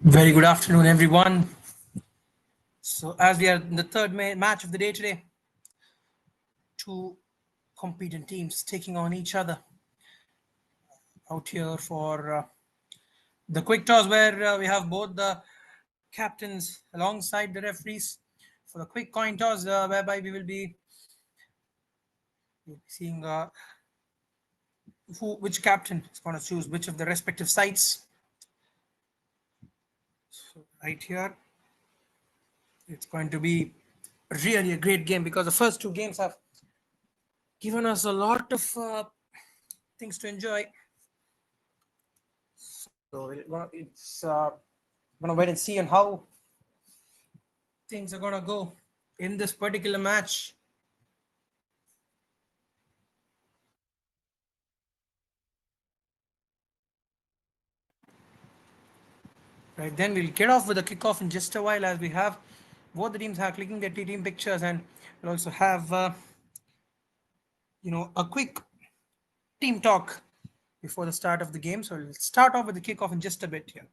Very good afternoon, everyone. So, as we are in the third match of the day today, two competent teams taking on each other out here for the quick toss, where we have both the captains alongside the referees for the quick coin toss, whereby we will be seeing which captain is going to choose which of the respective sides. So, right here, it's going to be really a great game because the first two games have given us a lot of things to enjoy. So it's gonna wait and see on how things are gonna go in this particular match. Right, then we'll get off with the kickoff in just a while, as we have both the teams are clicking their team pictures, and we'll also have a quick team talk before the start of the game. So we'll start off with the kickoff in just a bit here.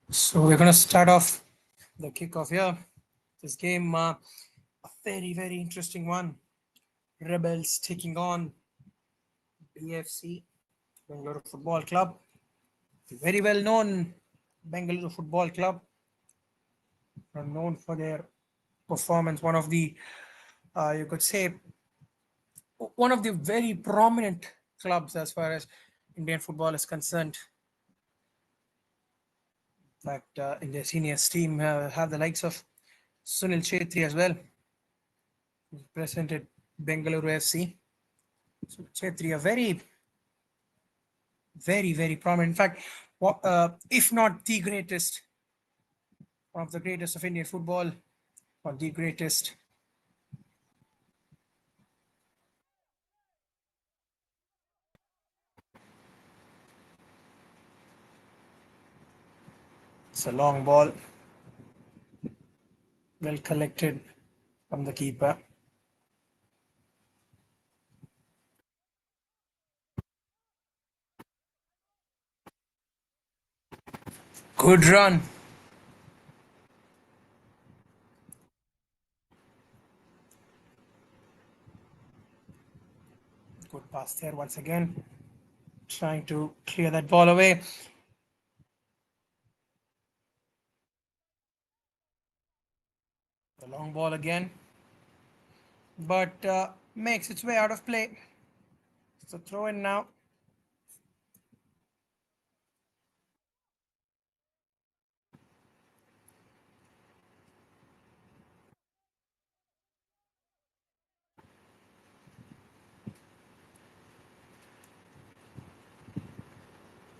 So we're gonna start off the kickoff here. This game, a very interesting one. Rebels taking on BFC, Bengaluru Football Club. Very well known Bengaluru Football Club, are known for their performance. One of the, you could say, one of the very prominent clubs as far as Indian football is concerned. In fact, in their seniors team have the likes of Sunil Chetri as well, who represented Bengaluru FC. So Chetri, a very prominent. In fact, if not the greatest, one of the greatest of Indian football, or the greatest. It's a long ball, well collected from the keeper. Good run. Good pass there once again. Trying to clear that ball away. The long ball again. But makes its way out of play. So throw in now.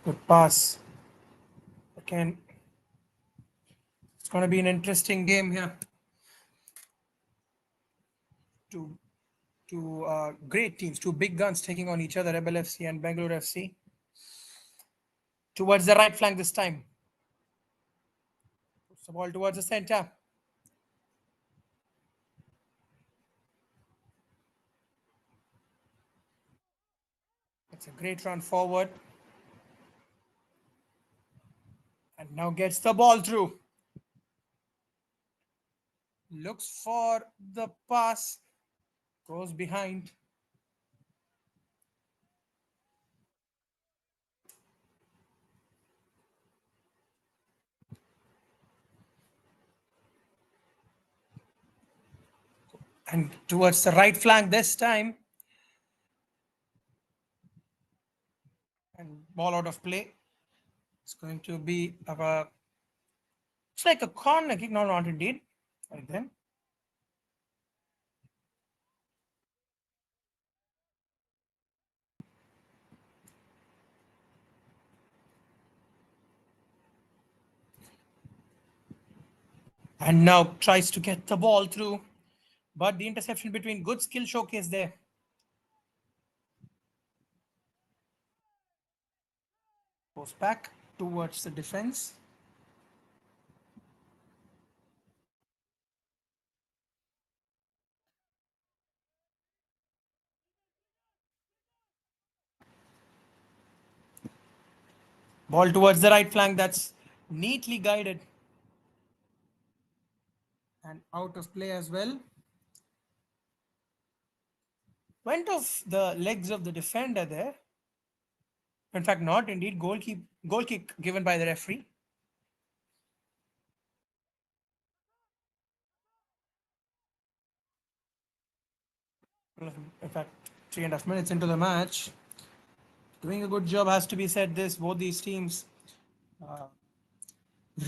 Good pass. Again, it's going to be an interesting game here. two great teams, two big guns taking on each other, Rebel FC and Bengaluru FC. Towards the right flank this time. Puts the ball towards the center. It's a great run forward. And now gets the ball through. Looks for the pass. Goes behind. And towards the right flank this time. And ball out of play. It's going to be it's like a corner kick. No, not indeed. Right then. And now tries to get the ball through. But the interception between, good skill showcase there. Goes back towards the defense. Ball towards the right flank. That's neatly guided. And out of play as well. Went off the legs of the defender there. In fact, not indeed. Goal kick given by the referee. In fact, 3.5 minutes into the match. Doing a good job, has to be said. Both these teams,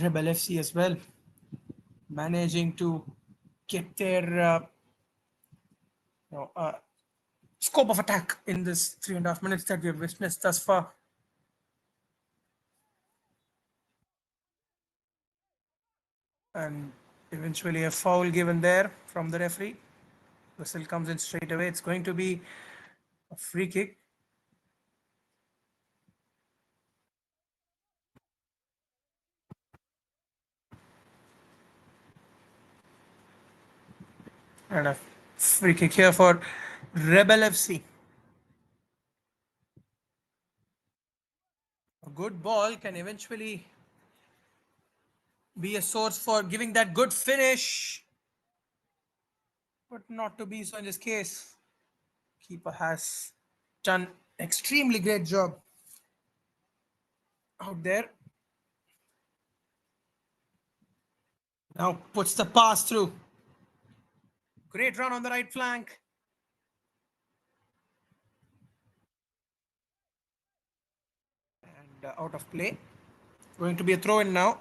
Rebel FC as well, managing to get their scope of attack in this 3.5 minutes that we have witnessed thus far. And eventually a foul given there from the referee. Whistle comes in straight away. It's going to be a free kick. And a free kick here for Rebel FC. A good ball can eventually be a source for giving that good finish, but not to be so in this case. Keeper has done extremely great job out there. Now puts the pass through. Great run on the right flank. And out of play. Going to be a throw in now.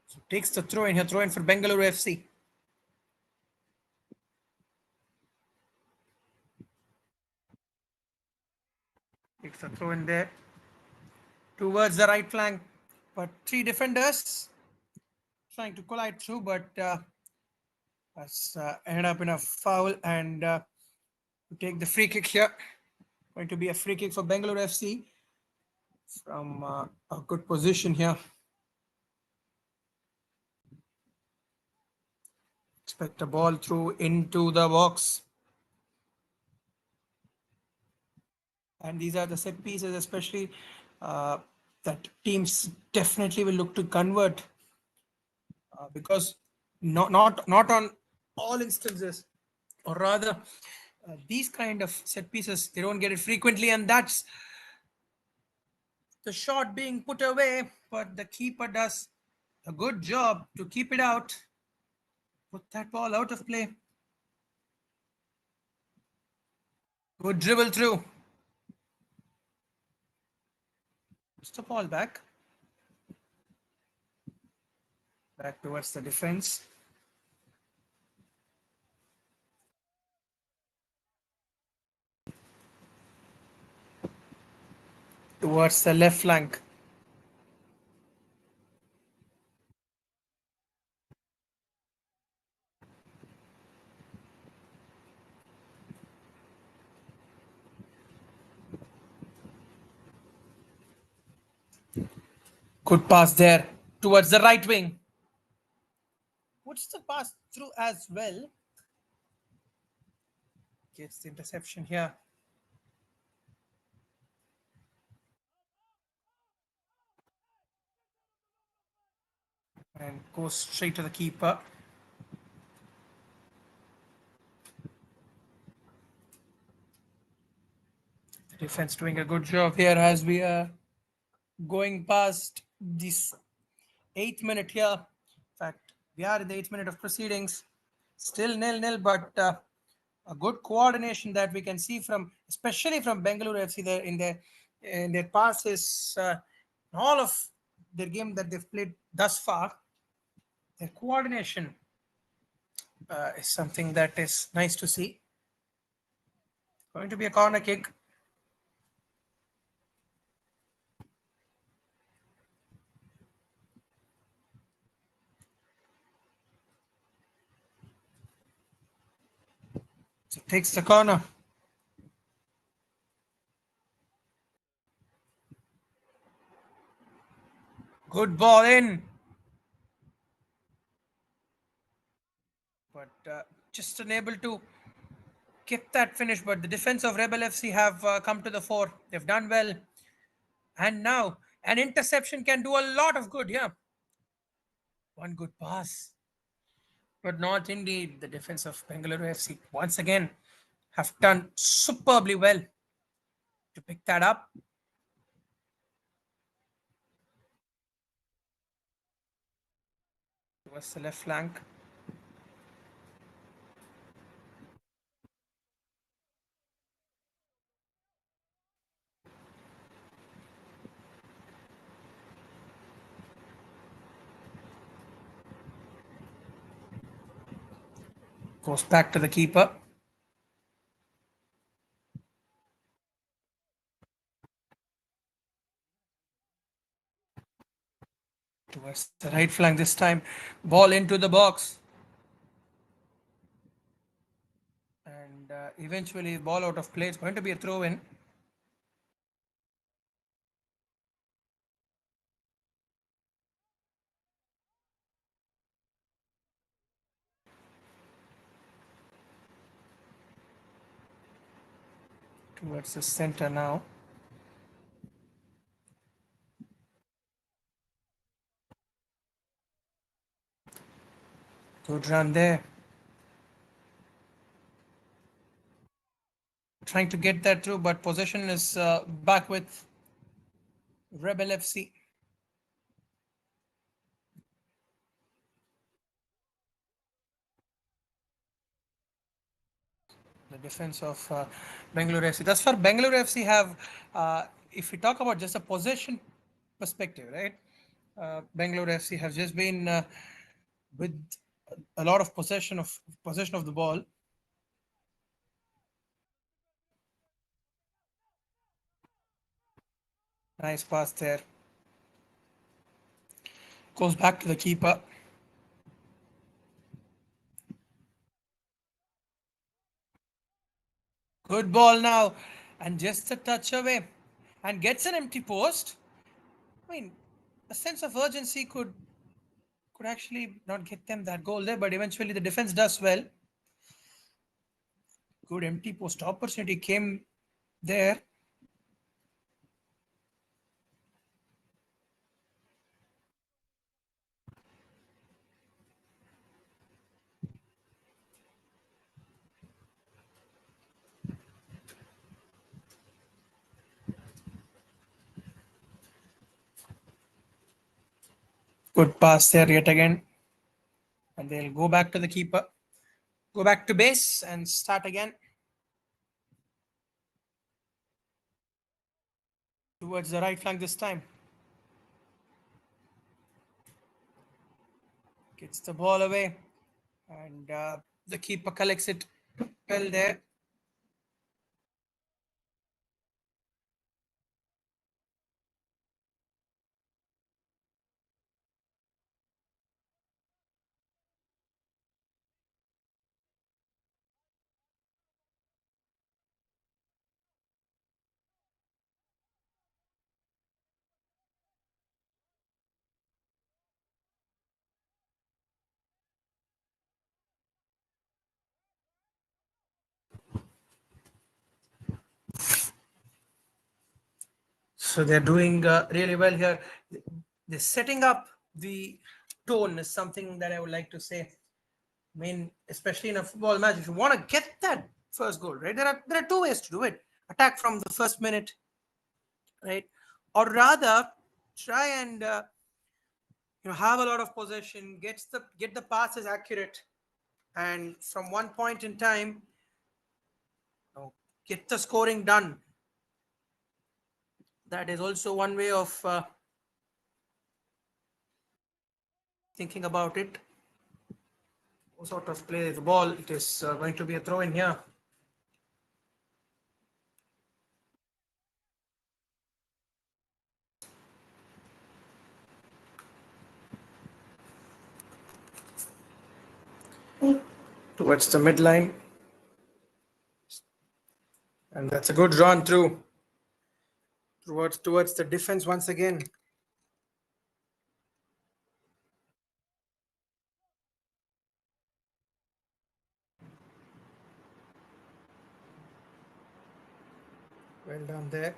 So takes the throw in here. Throw in for Bengaluru FC. Takes the throw in there. Towards the right flank. But three defenders trying to collide through, but has ended up in a foul, and to take the free kick here. Going to be a free kick for Bengaluru FC from a good position here. Expect a ball through into the box. And these are the set pieces, especially that teams definitely will look to convert because not on all instances, or rather these kind of set pieces, they don't get it frequently, and that's the shot being put away, but the keeper does a good job to keep it out, put that ball out of play. Good dribble through. Just the ball back towards the defense. towards the left flank. Good pass there towards the right wing. Puts the pass through as well. Gets the interception here. And goes straight to the keeper. The defense doing a good job here as we are going past this 8th minute here. In fact, we are in the 8th minute of proceedings. Still nil-nil, but a good coordination that we can see from, especially from Bengaluru FC, there in their passes, all of their game that they've played thus far. Their coordination is something that is nice to see. Going to be a corner kick. So takes the corner. Good ball in. But just unable to get that finish. But the defense of Rebel FC have come to the fore. They've done well. And now an interception can do a lot of good. Yeah. One good pass. But not indeed. The defense of Bengaluru FC once again have done superbly well to pick that up. Towards the left flank. Goes back to the keeper. Towards the right flank this time. Ball into the box. And eventually ball out of play. It's going to be a throw in. Towards the center now. Good run there. Trying to get that through, but possession is back with Rebel FC. The defense of Bengaluru FC. Thus far, Bengaluru FC have, if we talk about just a possession perspective, right? Bengaluru FC have just been with a lot of possession of the ball. Nice pass there. Goes back to the keeper. Good ball now, and just a touch away, and gets an empty post. I mean, a sense of urgency could actually not get them that goal there, but eventually the defense does well. Good empty post opportunity came there. Good pass there yet again. And they'll go back to the keeper. Go back to base and start again. Towards the right flank this time. Gets the ball away. And the keeper collects it well there. So they're doing really well here. They're setting up the tone is something that I would like to say. I mean, especially in a football match, if you want to get that first goal, right? There are two ways to do it: attack from the first minute, right, or rather try and have a lot of possession, get the passes accurate, and from one point in time, get the scoring done. That is also one way of thinking about it. What sort of play the ball? It is going to be a throw in here. Towards the midline. And that's a good run through. Towards the defense once again. Well done there.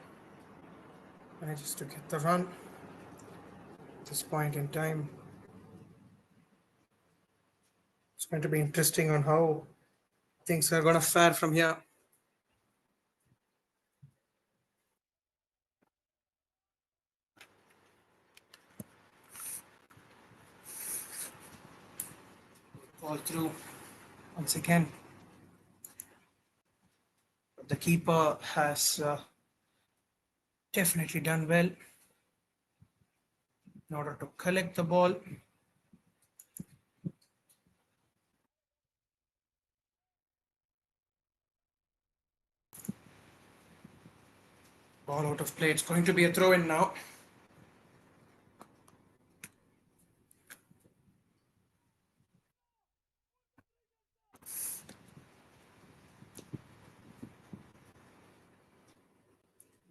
Manages to get the run at this point in time. It's going to be interesting on how things are going to fare from here. Ball through once again. The keeper has definitely done well in order to collect the ball. Ball out of play. It's going to be a throw in now.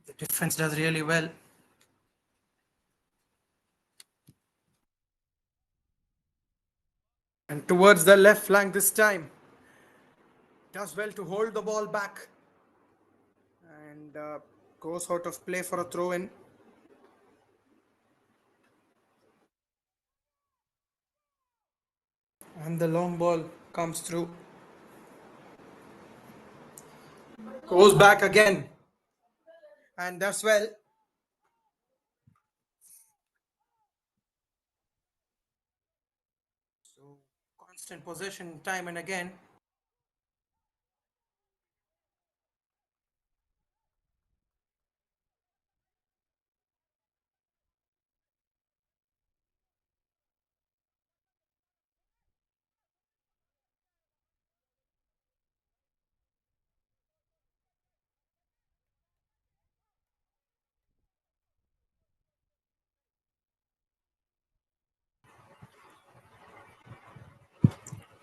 The defense does really well. And towards the left flank this time. Does well to hold the ball back. And goes out of play for a throw in. And the long ball comes through. Goes back again. And does well. So constant possession time and again.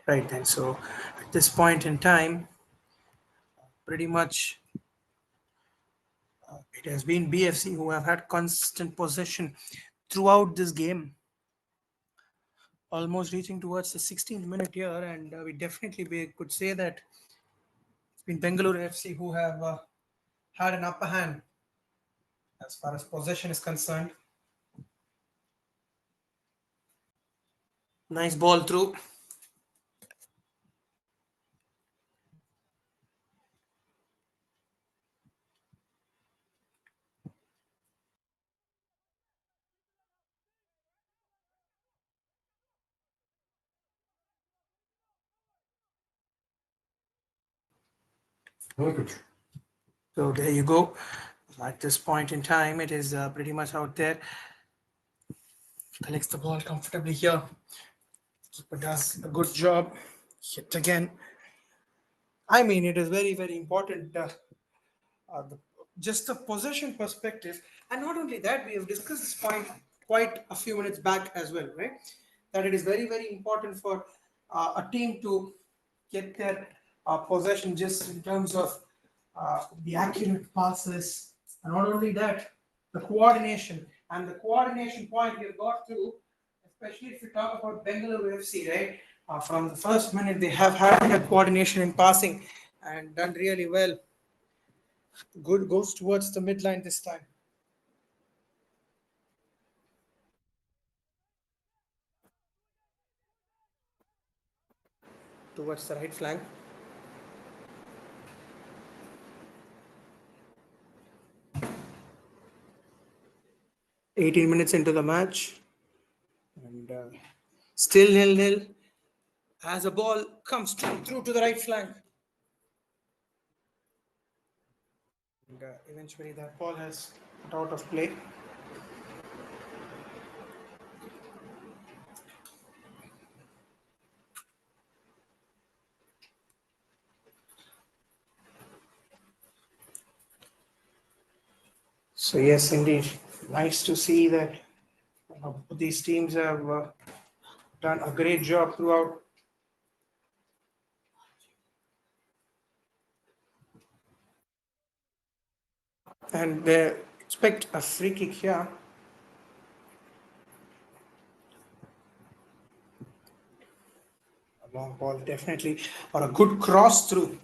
Right then. So at this point in time, pretty much it has been BFC who have had constant possession throughout this game, almost reaching towards the 16th minute here, and we definitely could say that it's been Bengaluru FC who have had an upper hand as far as possession is concerned. Nice ball through. So there you go. At this point in time, it is pretty much out there. Collects the ball comfortably here. Keeper does a good job. Hit again. I mean, it is very, very important. Just the possession perspective, and not only that, we have discussed this point quite a few minutes back as well, right? That it is very, very important for a team to get their possession just in terms of the accurate passes, and not only that, the coordination. And the coordination point we have got to, especially if you talk about Bengaluru FC, right? From the first minute, they have had their coordination in passing and done really well. Good goes towards the midline this time. towards the right flank. "18 minutes into the match, and still 0-0 as a ball comes through to the right flank. And eventually that ball has got out of play. So yes, indeed, nice to see that these teams have done a great job throughout. And they expect a free kick here. A long ball, definitely, or a good cross through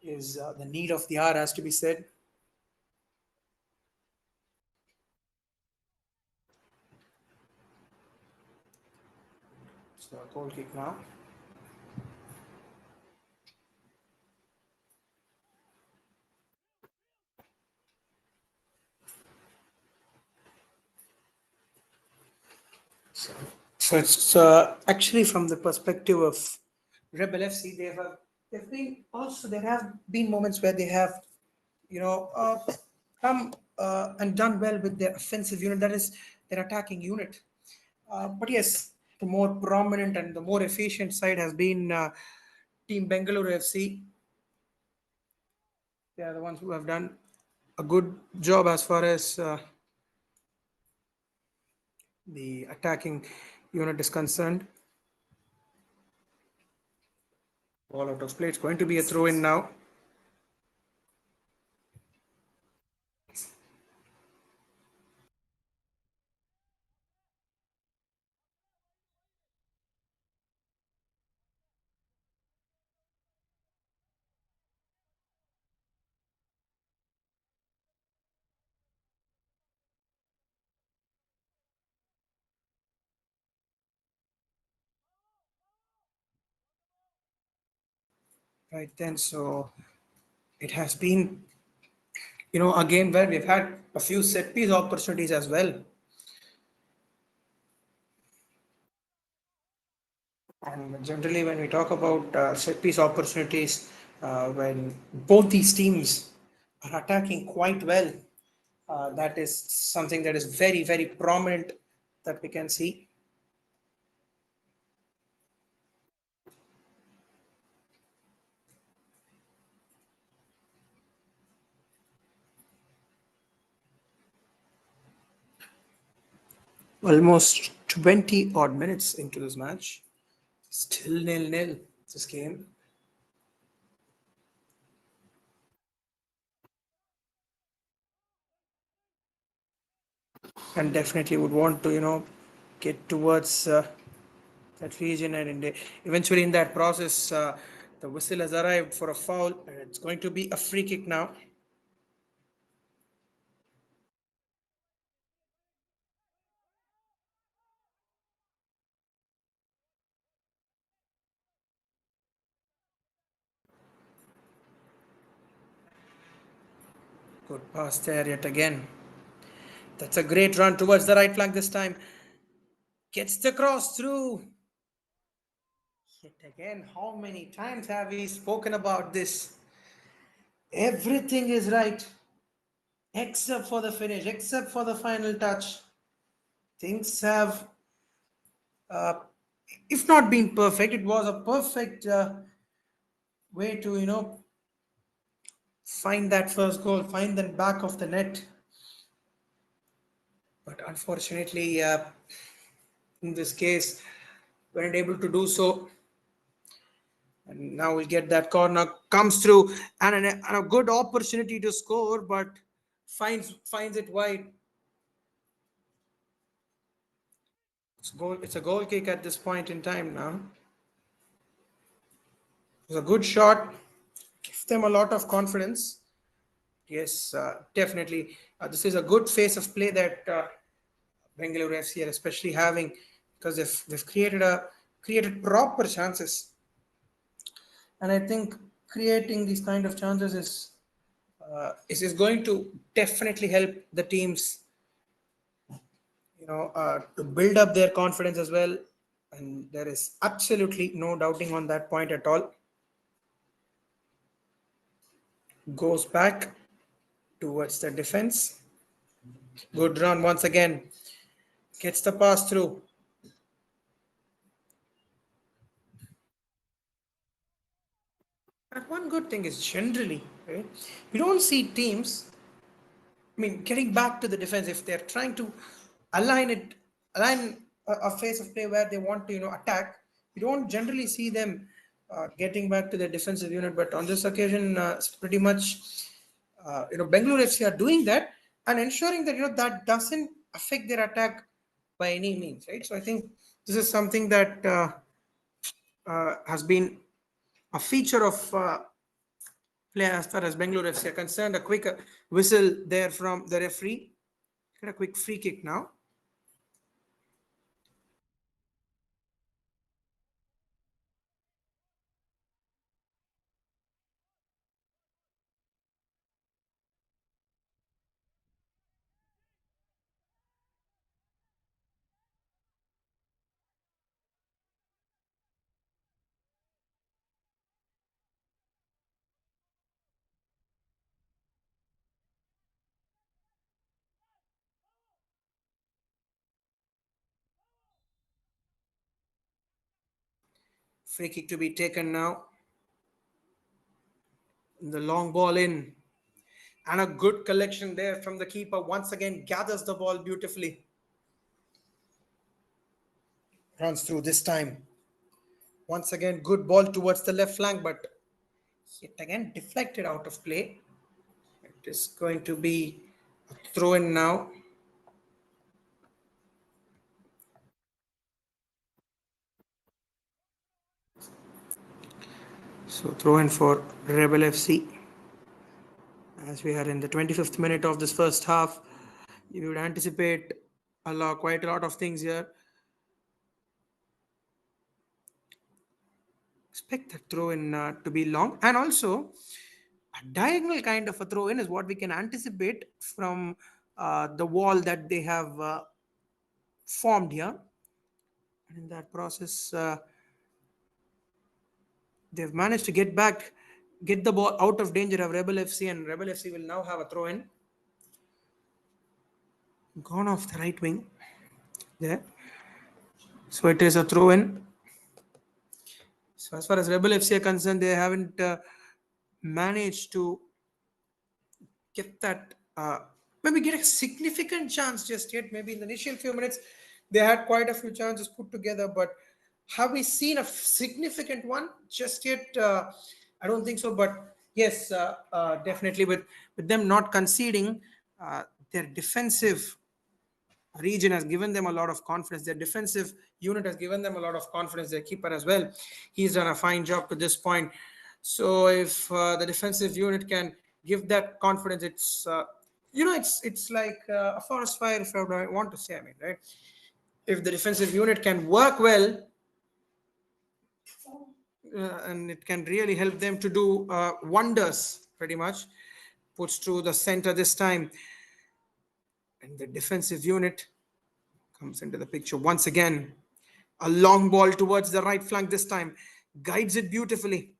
is the need of the hour, has to be said. So a goal kick now. So it's actually from the perspective of Rebel FC, they've been also, there have been moments where they have, come and done well with their offensive unit, that is their attacking unit. But yes, the more prominent and the more efficient side has been Team Bengaluru FC. They are the ones who have done a good job as far as the attacking unit is concerned. Ball out of play. It's going to be a throw in now. Right then, so it has been, a game where we've had a few set piece opportunities as well. And generally, when we talk about set piece opportunities, when both these teams are attacking quite well, that is something that is very, very prominent that we can see. Almost 20 odd minutes into this match, still 0-0 this game. And definitely would want to, get towards that region, and eventually in that process, the whistle has arrived for a foul, and it's going to be a free kick now. Good pass there yet again. That's a great run towards the right flank this time. Gets the cross through. Yet again, how many times have we spoken about this? Everything is right, except for the finish, except for the final touch. Things have, uh, if not been perfect, it was a perfect way to, find that first goal, find the back of the net. But unfortunately, in this case, weren't able to do so. And now we get that corner, comes through, and a good opportunity to score, but finds it wide. It's a goal kick at this point in time now. It was a good shot. Give them a lot of confidence. Yes, definitely. This is a good phase of play that Bengaluru FC are especially having, because they've created proper chances. And I think creating these kind of chances is going to definitely help the teams, to build up their confidence as well. And there is absolutely no doubting on that point at all. Goes back towards the defense. Good run once again. Gets the pass through. And one good thing is generally, right, you don't see teams, I mean, getting back to the defense if they're trying to align it, align a phase of play where they want to, attack. You don't generally see them getting back to the defensive unit, but on this occasion, it's pretty much, Bengaluru FC are doing that and ensuring that that doesn't affect their attack by any means, right? So I think this is something that has been a feature of play as far as Bengaluru FC are concerned. A quick whistle there from the referee. Get a quick free kick now. Free kick to be taken now. The long ball in. And a good collection there from the keeper. Once again, gathers the ball beautifully. Runs through this time. Once again, good ball towards the left flank, but yet again deflected out of play. It is going to be a throw in now. So throw in for Rebel FC. As we are in the 25th minute of this first half, you would anticipate quite a lot of things here. Expect that throw in to be long, and also a diagonal kind of a throw in is what we can anticipate from the wall that they have formed here. And in that process, they've managed to get the ball out of danger of Rebel FC, and Rebel FC will now have a throw in. Gone off the right wing there. So it is a throw in. So as far as Rebel FC are concerned, they haven't managed to get that, maybe get a significant chance just yet. Maybe in the initial few minutes, they had quite a few chances put together, but have we seen a significant one just yet? I don't think so. But yes, definitely with them not conceding, their defensive region has given them a lot of confidence. Their defensive unit has given them a lot of confidence. Their keeper as well, he's done a fine job to this point. So if the defensive unit can give that confidence, it's like a forest fire, if I want to say. I mean, right? If the defensive unit can work well, and it can really help them to do wonders. Pretty much puts through the center this time, and the defensive unit comes into the picture once again. A long ball towards the right flank this time, guides it beautifully,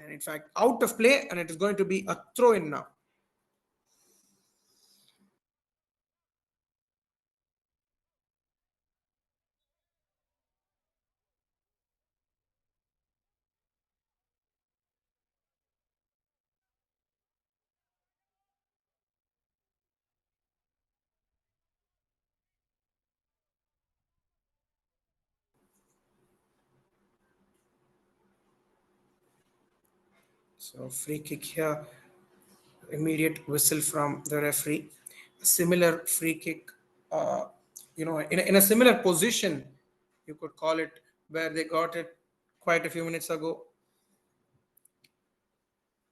and in fact out of play, and it is going to be a throw in now. So free kick here, immediate whistle from the referee. A similar free kick, in a similar position, you could call it, where they got it quite a few minutes ago.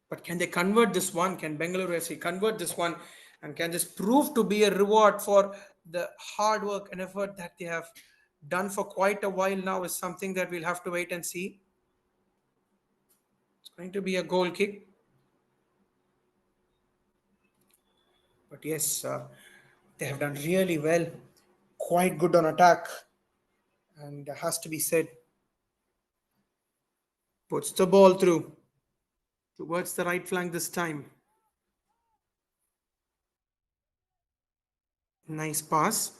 But can they convert this one? Can Bengaluru FC convert this one? And can this prove to be a reward for the hard work and effort that they have done for quite a while now? Is something that we'll have to wait and see. Going to be a goal kick. But yes, they have done really well. Quite good on attack. And has to be said, puts the ball through towards the right flank this time. Nice pass.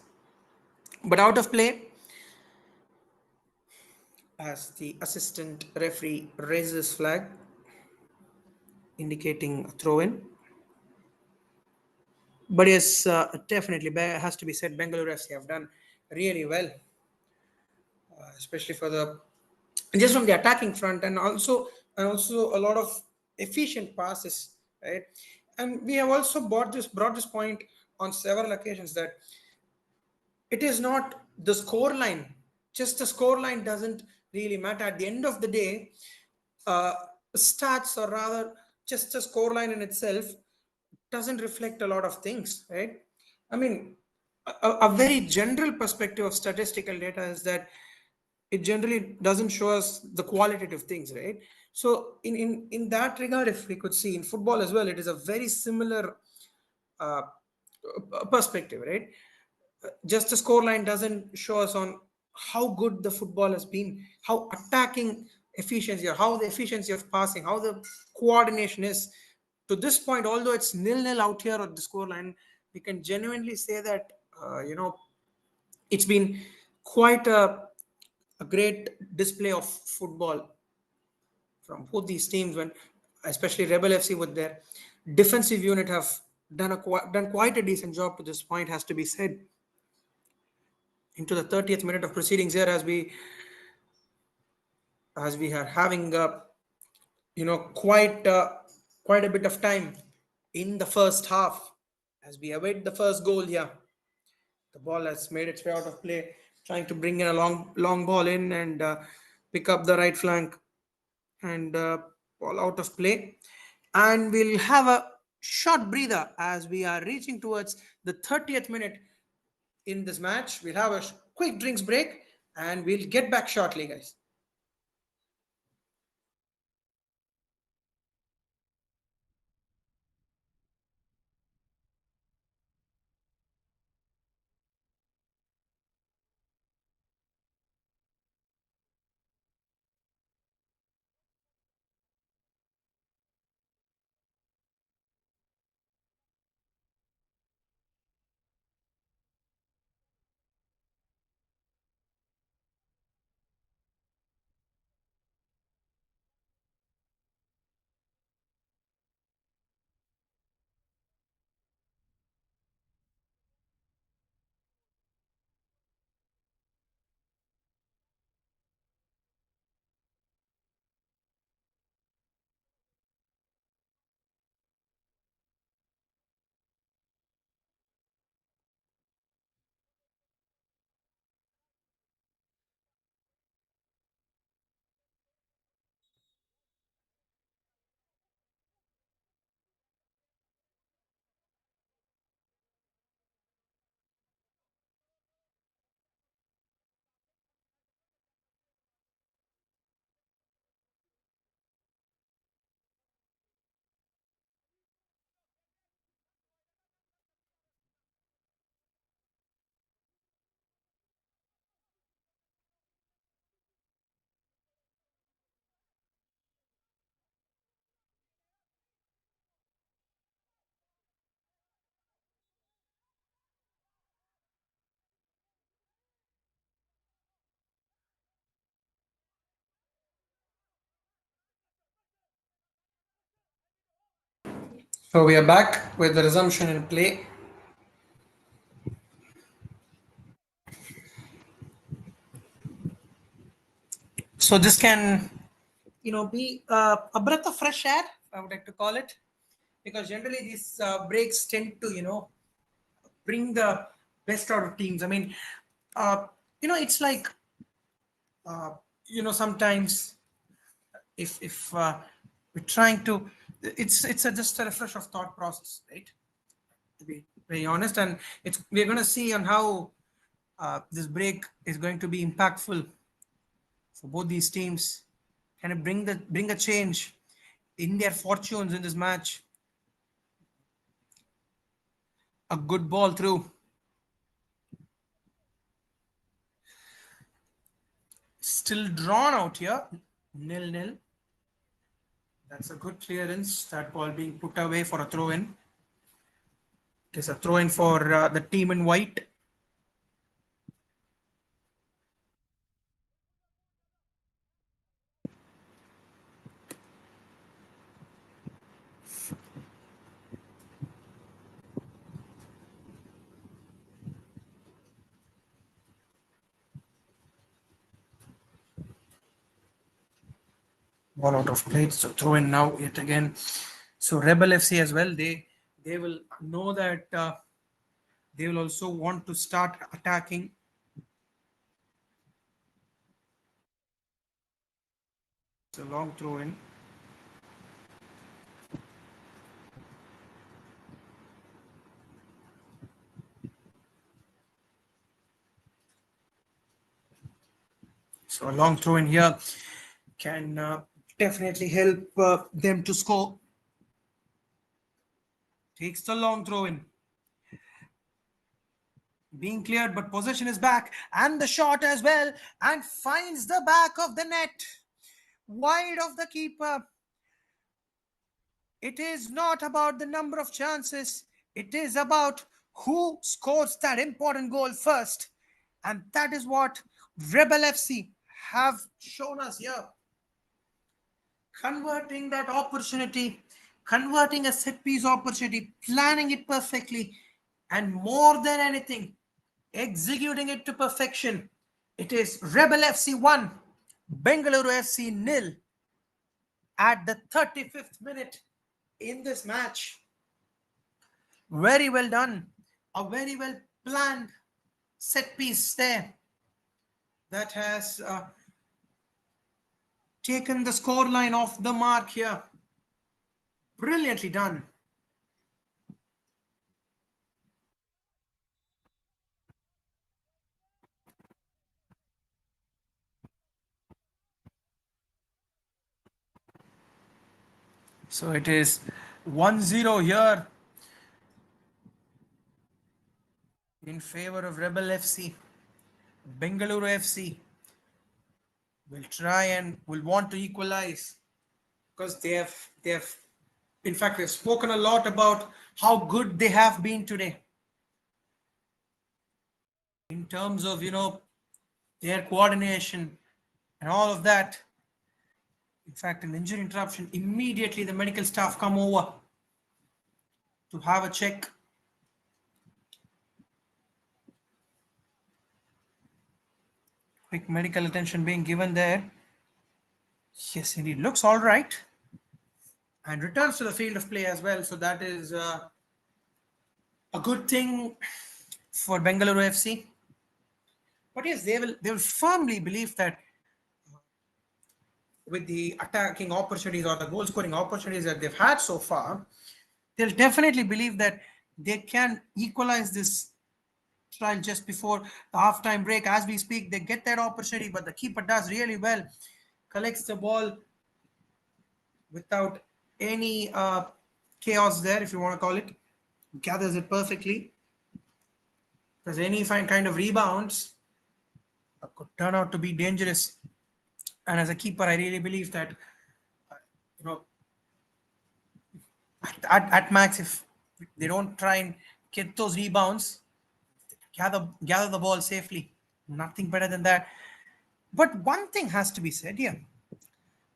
But out of play as the assistant referee raises flag indicating a throw in. But yes, definitely has to be said, Bengaluru FC have done really well, especially for the just from the attacking front, and also a lot of efficient passes, right? And we have also brought this point on several occasions that it is not the score line. Just the score line doesn't really matter. At the end of the day, uh, stats, or rather, just the score line in itself, doesn't reflect a lot of things, right? I mean, a very general perspective of statistical data is that it generally doesn't show us the qualitative things, right? So in that regard, if we could see in football as well, it is a very similar uh, perspective, right? Just the scoreline doesn't show us on how good the football has been, how attacking efficiency, or how the efficiency of passing, how the coordination is. To this point, although it's nil-nil out here on the scoreline, we can genuinely say that it's been quite a great display of football from both these teams. When especially Rebel FC with their defensive unit have done quite a decent job to this point, has to be said. Into the 30th minute of proceedings here, as we are having quite a bit of time in the first half as we await the first goal here. The ball has made its way out of play, trying to bring in a long ball in and pick up the right flank, and ball out of play. And we'll have a short breather as we are reaching towards the 30th minute in this match. We'll have a quick drinks break and we'll get back shortly, guys. So we are back with the resumption in play. So this can, be a breath of fresh air, I would like to call it, because generally these breaks tend to, bring the best out of teams. I mean, it's like, uh, sometimes if we're trying to, just a refresh of thought process, right? To be very honest, and we're going to see on how this break is going to be impactful for both these teams. Can it bring a change in their fortunes in this match. A good ball through. Still drawn out here. 0-0. That's a good clearance. That ball being put away for a throw-in. It is a throw-in for the team in white. Ball out of play. So throw in now yet again. So Rebel FC as well. They will know that they will also want to start attacking. It's a long throw in. So a long throw in here can definitely help them to score. Takes the long throw in. Being cleared, but possession is back. And the shot as well. And finds the back of the net. Wide of the keeper. It is not about the number of chances. It is about who scores that important goal first. And that is what Rebel FC have shown us here. Converting that opportunity, converting a set piece opportunity, planning it perfectly, and more than anything, executing it to perfection. It is Rebel FC 1, Bengaluru FC 0 at the 35th minute in this match. Very well done. A very well planned set piece there that has taken the scoreline off the mark here. Brilliantly done. So it is 1-0 here in favor of Rebel FC. Bengaluru FC will try and will want to equalize because they have in fact they've spoken a lot about how good they have been today in terms of their coordination and all of that. In fact, an injury interruption, immediately the medical staff come over to have a check. Quick medical attention being given there. Yes, indeed, looks all right. And returns to the field of play as well. So that is a good thing for Bengaluru FC. But yes, they will firmly believe that with the attacking opportunities or the goal scoring opportunities that they've had so far, they'll definitely believe that they can equalize this trial just before the halftime break. As we speak, they get that opportunity, but the keeper does really well, collects the ball without any chaos there, if you want to call it, gathers it perfectly. Because any fine kind of rebounds could turn out to be dangerous. And as a keeper, I really believe that at max, if they don't try and get those rebounds, gather the ball safely. Nothing better than that. But one thing has to be said here.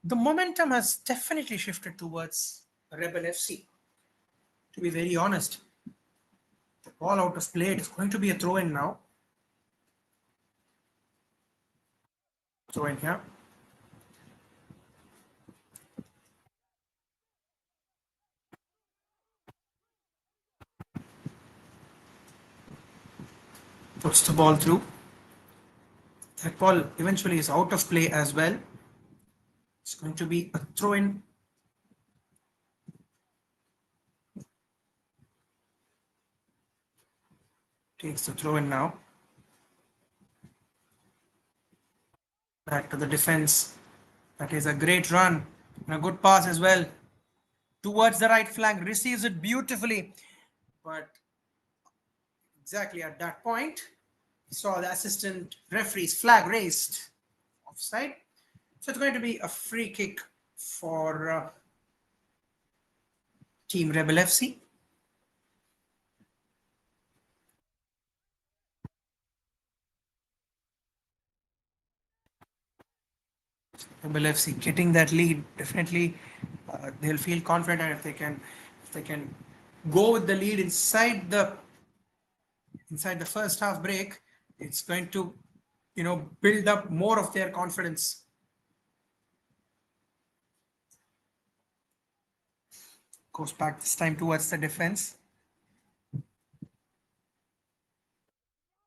The momentum has definitely shifted towards Rebel FC. To be very honest, the ball out of play, it is going to be a throw-in now. Throw-in here. Puts the ball through. That ball eventually is out of play as well. It's going to be a throw-in. Takes the throw-in now. Back to the defense. That is a great run and a good pass as well. towards the right flank, receives it beautifully. But exactly at that point, saw the assistant referee's flag raised. Offside. So it's going to be a free kick for Team Rebel FC. Rebel FC getting that lead, definitely they'll feel confident if they can go with the lead inside the first half break. It's going to build up more of their confidence. Goes back this time towards the defense.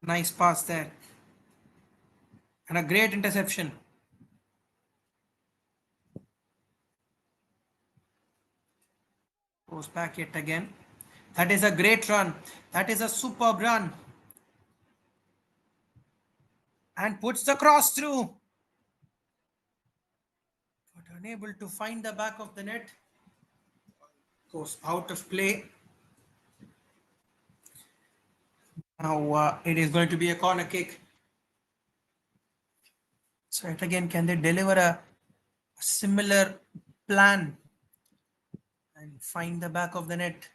Nice pass there. And a great interception. Goes back yet again. That is a great run. That is a superb run. And puts the cross through. But unable to find the back of the net. Goes out of play. Now it is going to be a corner kick. So yet again, can they deliver a similar plan and find the back of the net?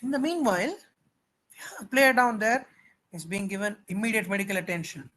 In the meanwhile, a player down there is being given immediate medical attention.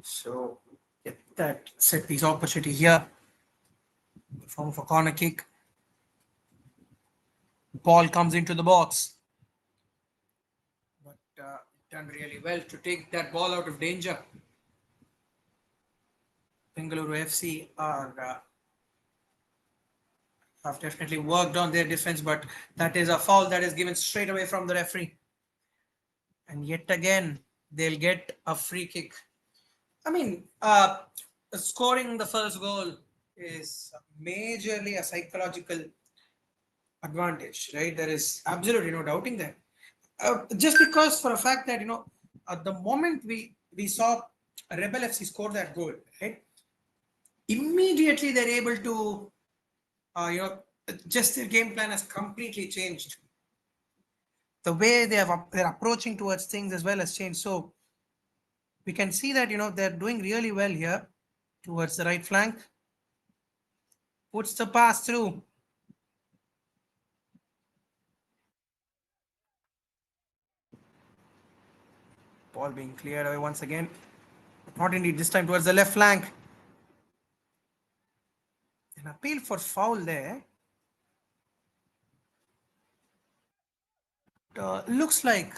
So get that set piece opportunity here. Form of a corner kick. Ball comes into the box. But done really well to take that ball out of danger. Bengaluru FC have definitely worked on their defense, but that is a foul that is given straight away from the referee. And yet again, they'll get a free kick. I mean, scoring the first goal is majorly a psychological advantage, right? There is absolutely no doubting that. Just because for a fact that at the moment we saw Rebel FC score that goal, right? Immediately they're able to, just their game plan has completely changed. The way they're approaching towards things as well has changed. So we can see that they're doing really well here towards the right flank. Puts the pass through. Ball being cleared away once again. Not indeed this time towards the left flank. An appeal for foul there. Looks like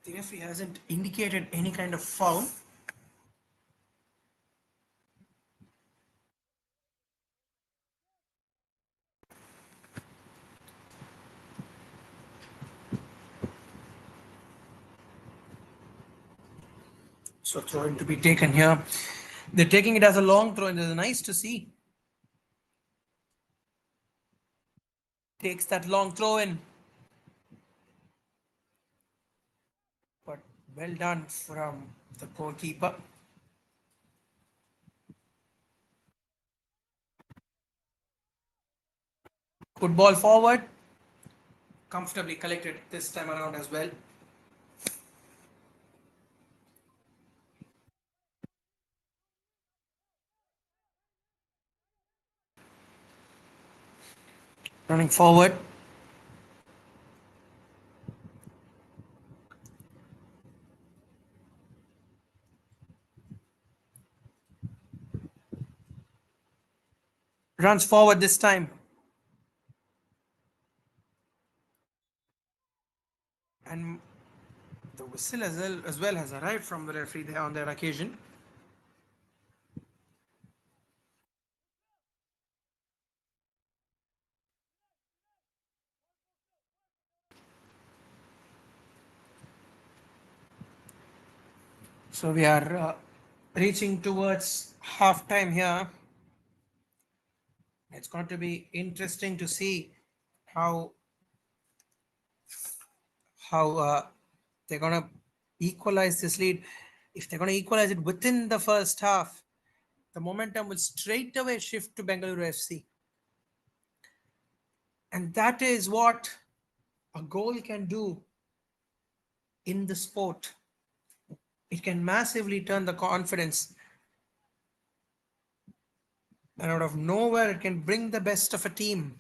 the referee hasn't indicated any kind of foul. So throwing to be taken here. They're taking it as a long throw, and it's nice to see. Takes that long throw in. But well done from the goalkeeper. Good ball forward. Comfortably collected this time around as well. Running forward. runs forward this time. And the whistle as well has arrived from the referee there on that occasion. So we are reaching towards half time here. It's going to be interesting to see how how they're going to equalize this lead. If they're going to equalize it within the first half, the momentum will straight away shift to Bengaluru FC. And that is what a goal can do in the sport. It can massively turn the confidence, and out of nowhere, it can bring the best of a team.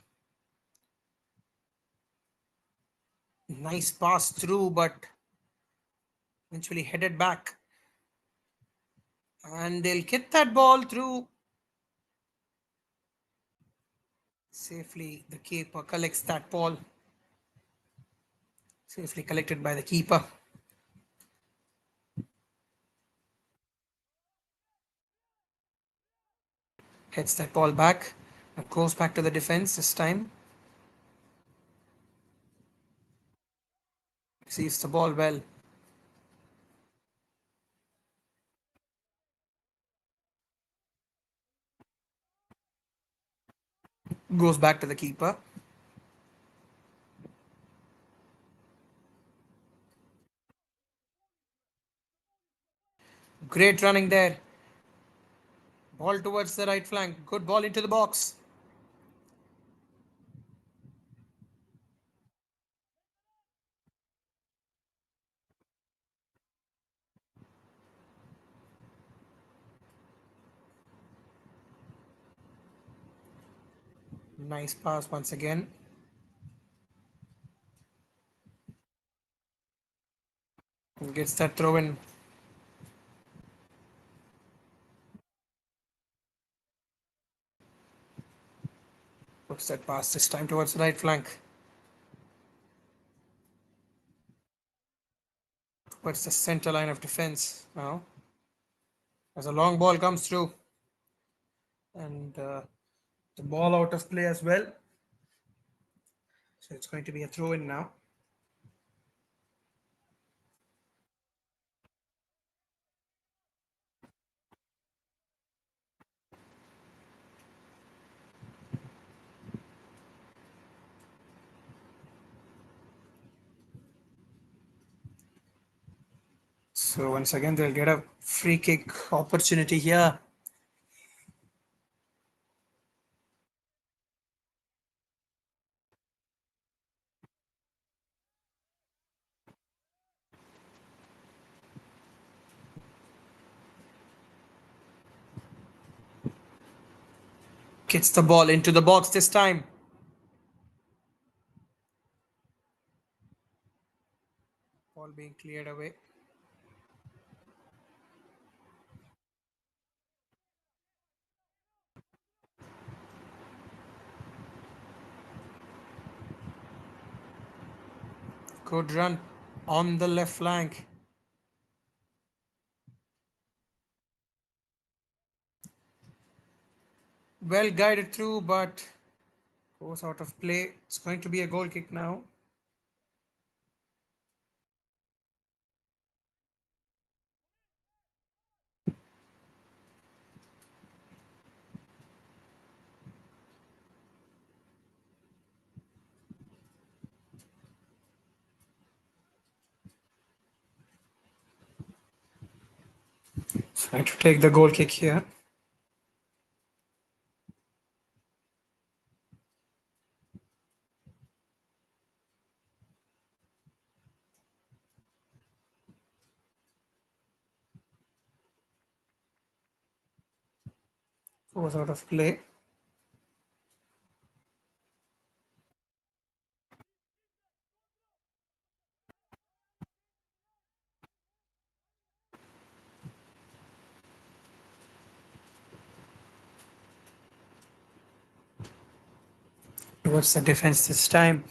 Nice pass through, but eventually headed back. And they'll get that ball through safely. The keeper collects that ball, safely collected by the keeper. Heads that ball back and goes back to the defense this time. Receives the ball well. Goes back to the keeper. Great running there. Ball towards the right flank. Good ball into the box. Nice pass once again. Gets that throw in. Puts that pass this time towards the right flank. Towards the center line of defense now. As a long ball comes through. And the ball out of play as well. So it's going to be a throw in now. So once again, they'll get a free kick opportunity here. Gets the ball into the box this time. Ball being cleared away. Good run on the left flank. Well guided through, but goes out of play. It's going to be a goal kick now. Trying to take the goal kick here. Goes out of play. towards the defense this time.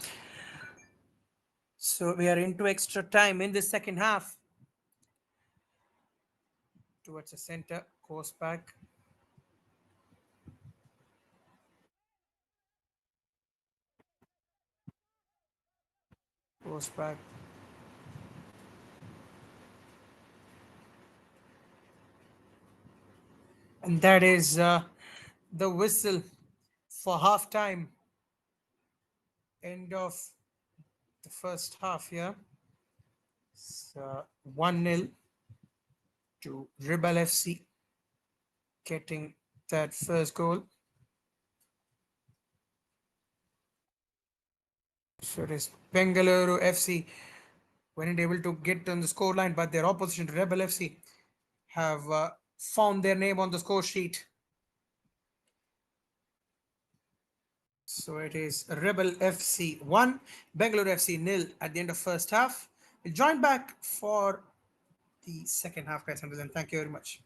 So we are into extra time in the second half. Towards the center, goes back. Goes back. And that is the whistle for half time. End of the first half here. So 1-0 to Rebel FC getting that first goal. So it is Bengaluru FC weren't able to get on the score line, but their opposition, Rebel FC, have found their name on the score sheet. So it is Rebel FC 1, Bengaluru FC nil at the end of first half. We'll join back for the second half, guys. Until then, thank you very much.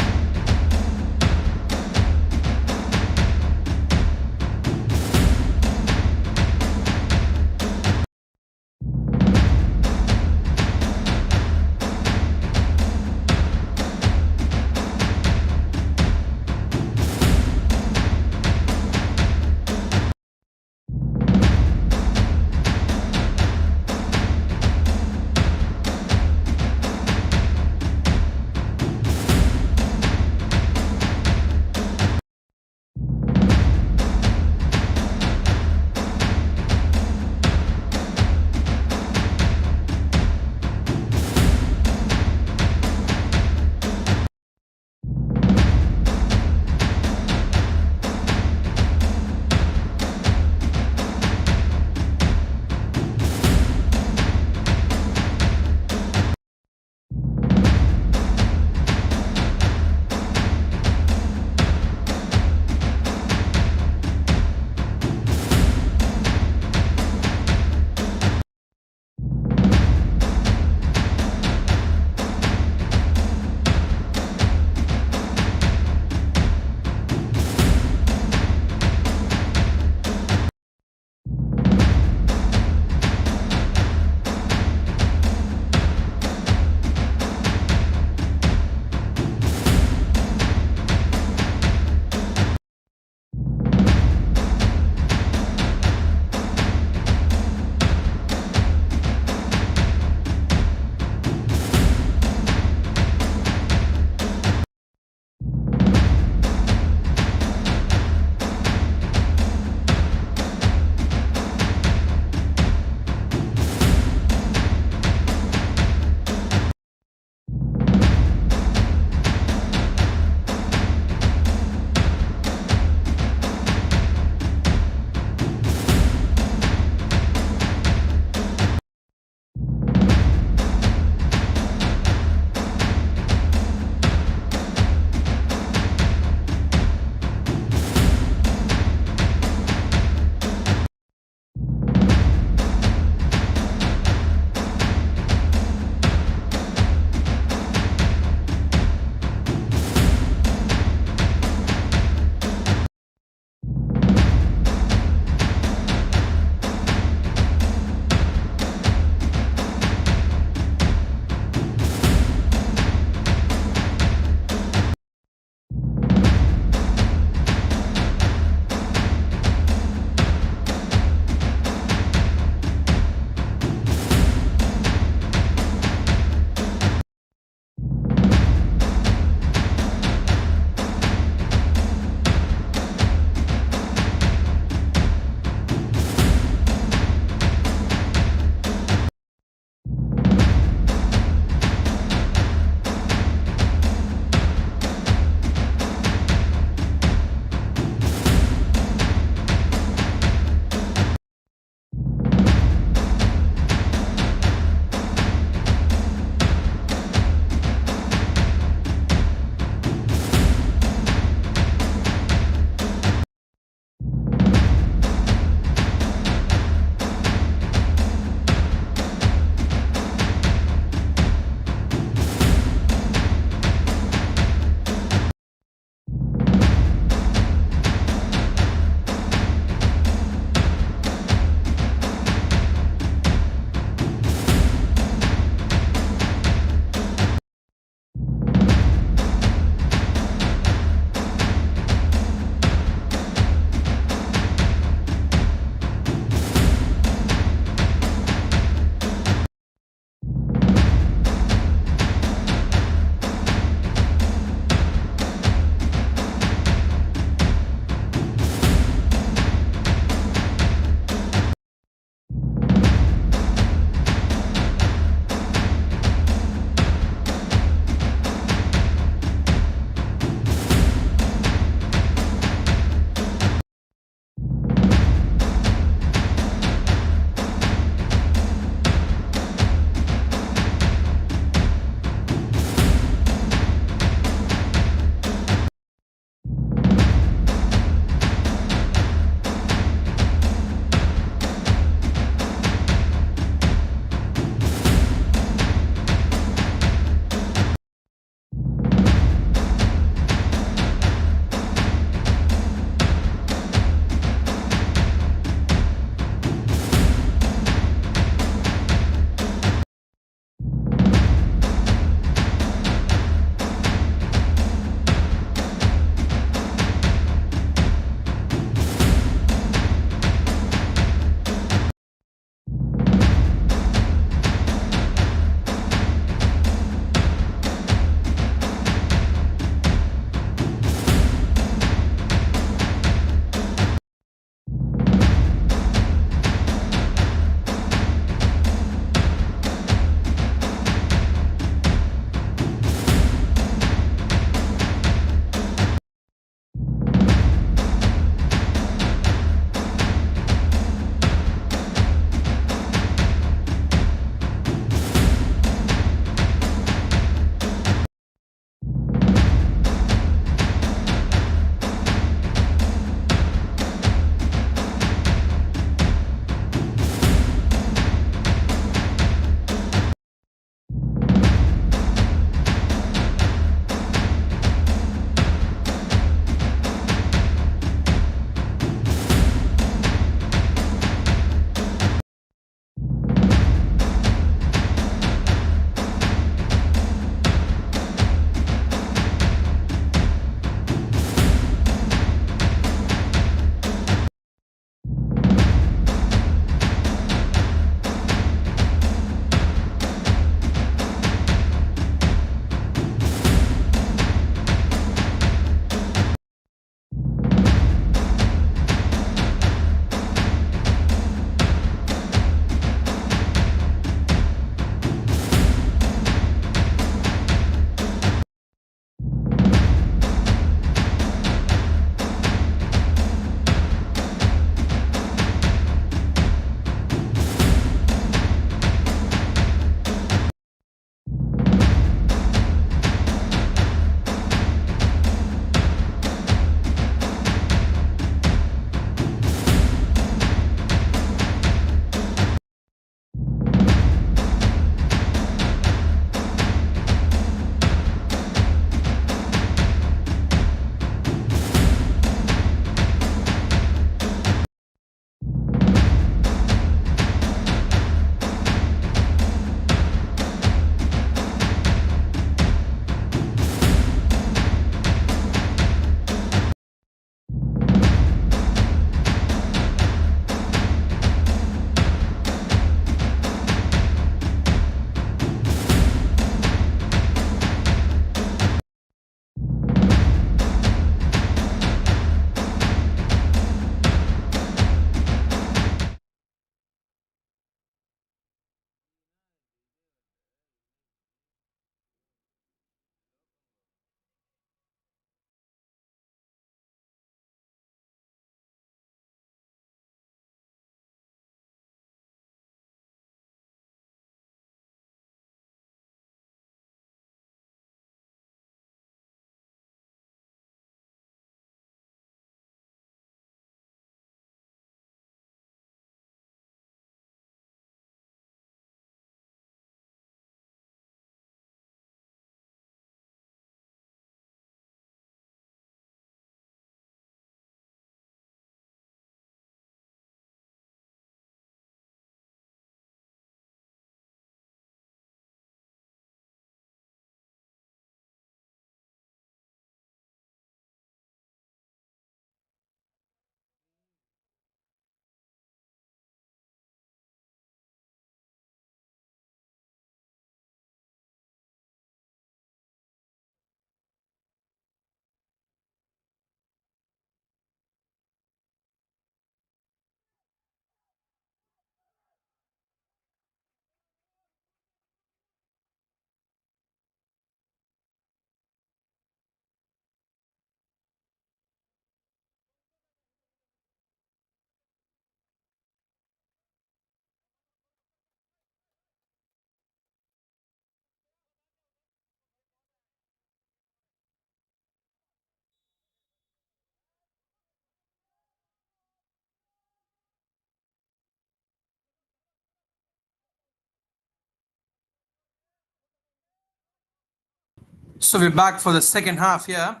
So we're back for the second half here.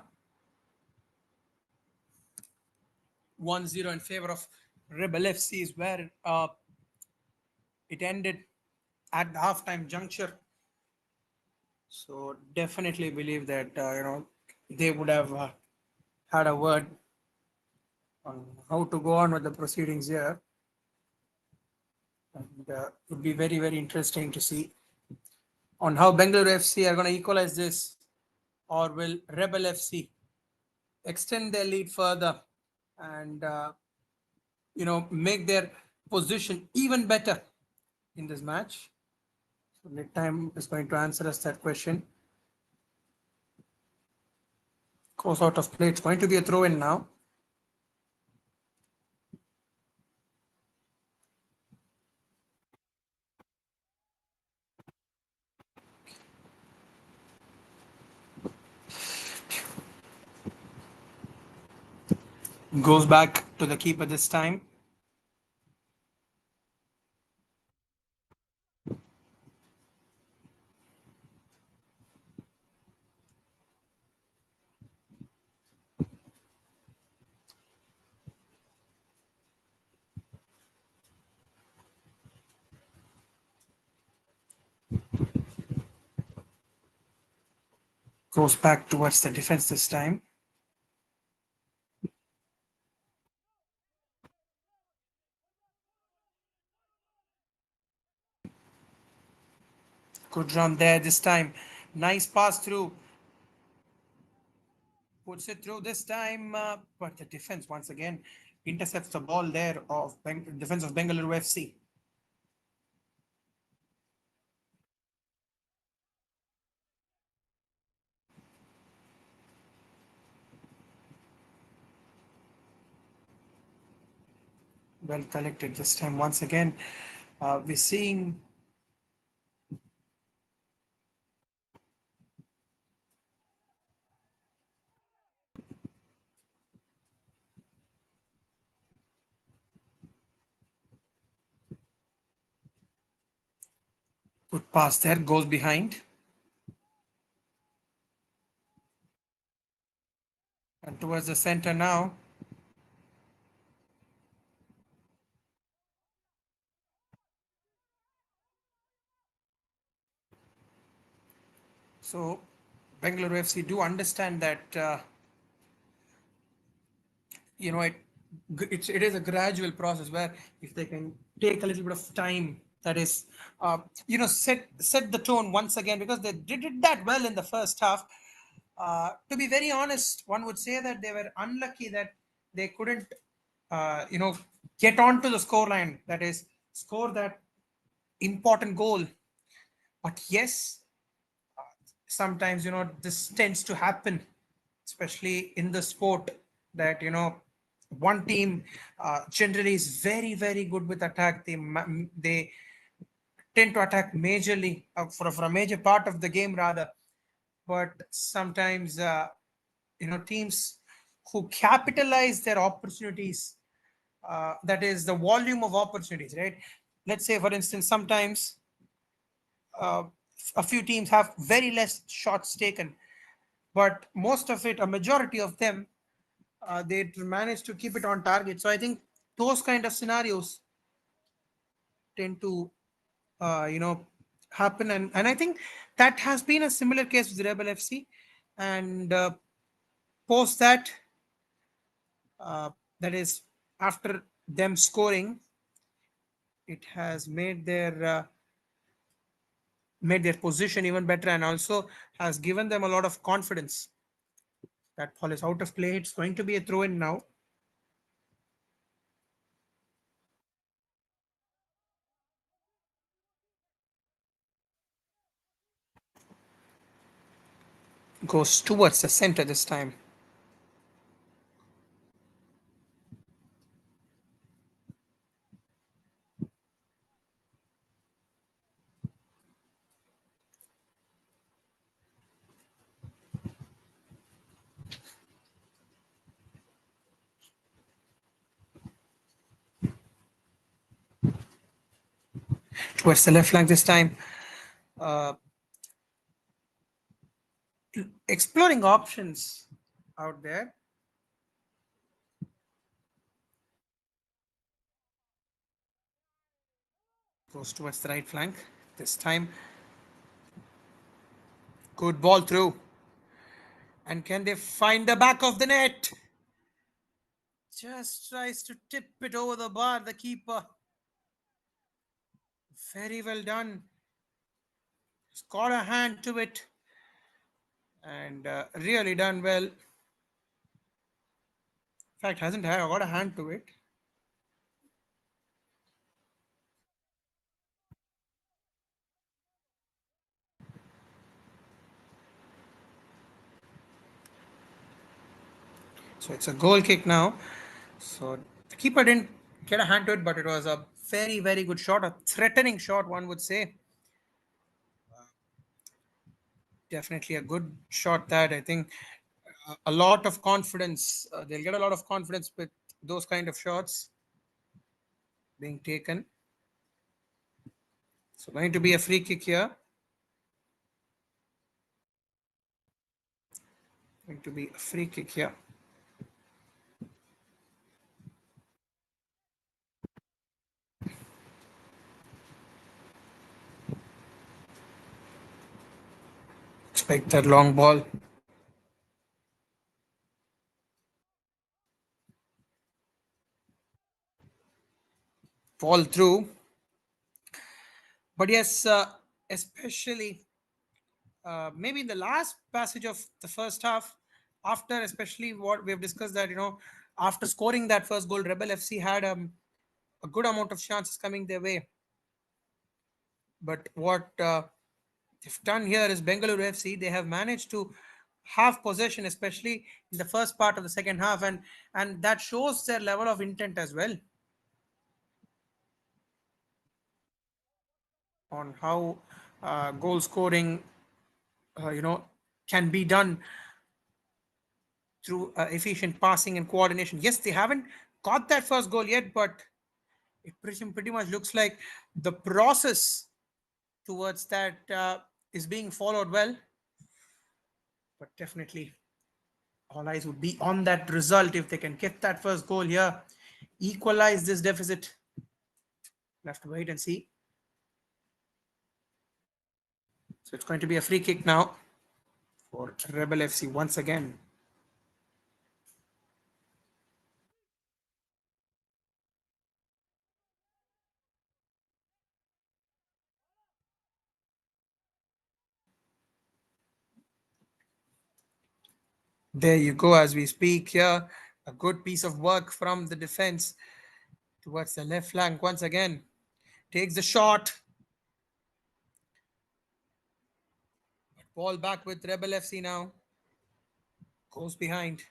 1-0 in favor of Rebel FC is where it ended at the halftime juncture. So definitely believe that they would have had a word on how to go on with the proceedings here. And it would be very, very interesting to see on how Bengaluru FC are going to equalize this, or will Rebel FC extend their lead further and make their position even better in this match. So Nick Time is going to answer us that question. Goes out of play. It's going to be a throw in now. Goes back to the keeper this time. Goes back towards the defense this time. Good run there this time. Nice pass through. Puts it through this time, but the defense once again intercepts the ball there of defense of Bengaluru FC. Well collected this time once again. We're seeing good pass there, goes behind. And towards the center now. So Bengaluru FC do understand that it is a gradual process where if they can take a little bit of time, that is set the tone once again, because they did that well in the first half. To be very honest, one would say that they were unlucky that they couldn't get onto the score line, that is score that important goal. But yes, sometimes this tends to happen, especially in the sport, that one team generally is very, very good with attack. They tend to attack majorly for a major part of the game rather. But sometimes teams who capitalize their opportunities, that is the volume of opportunities, right? Let's say for instance, sometimes a few teams have very less shots taken, but most of it, a majority of them, they manage to keep it on target. So I think those kind of scenarios tend to happen, and I think that has been a similar case with Rebel FC. And post that, that is after them scoring, it has made their position even better, and also has given them a lot of confidence. That ball is out of play. It's going to be a throw in now. Goes towards the center this time. Towards the left flank this time. exploring options out there. Goes towards the right flank. This time, good ball through. And can they find the back of the net? Just tries to tip it over the bar, the keeper. Very well done. He's got a hand to it. And really done well. In fact, hasn't got a hand to it. So it's a goal kick now. So the keeper didn't get a hand to it, but it was a very, very good shot, a threatening shot, one would say. Definitely a good shot that I think a lot of confidence. They'll get a lot of confidence with those kind of shots being taken. So going to be a free kick here. Going to be a free kick here. Expect that long ball. Ball through. But yes, especially maybe in the last passage of the first half, after especially what we have discussed that, after scoring that first goal, Rebel FC had a good amount of chances coming their way. But what they've done here is Bengaluru FC, they have managed to have possession, especially in the first part of the second half, and that shows their level of intent as well on how goal scoring, can be done through efficient passing and coordination. Yes, they haven't got that first goal yet, but it pretty much looks like the process towards that is being followed well. But definitely, all eyes would be on that result if they can get that first goal here, equalize this deficit. We'll have to wait and see. So it's going to be a free kick now for Rebel FC once again. There you go, as we speak here. A good piece of work from the defense towards the left flank once again. Takes the shot. Ball back with Rebel FC now. Goes behind.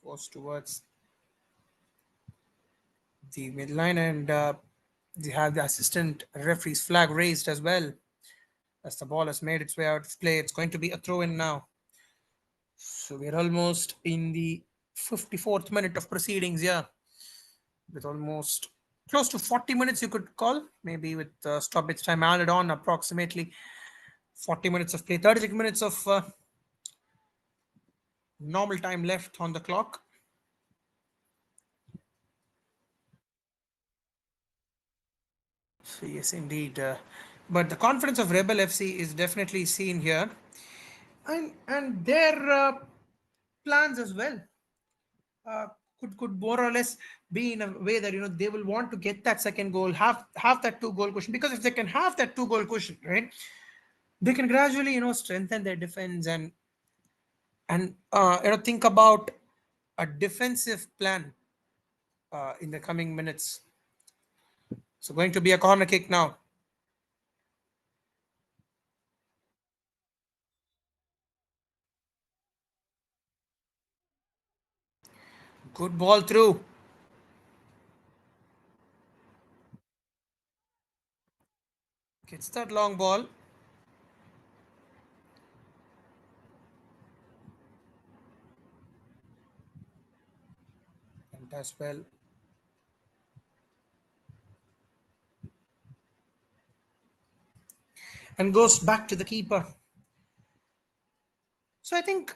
Goes towards the midline, and they have the assistant referee's flag raised as well as the ball has made its way out of play. It's going to be a throw in now. So we're almost in the 54th minute of proceedings here, with almost close to 40 minutes, you could call, maybe with stoppage time added on, approximately 40 minutes of play, 36 minutes of normal time left on the clock. So yes, indeed. But the confidence of Rebel FC is definitely seen here, and their plans as well uh, could more or less be in a way that they will want to get that second goal, have that two goal cushion, because if they can have that two goal cushion, right, they can gradually strengthen their defense and think about a defensive plan in the coming minutes. So going to be a corner kick now. Good ball through. Gets that long ball. And as well. And goes back to the keeper. So I think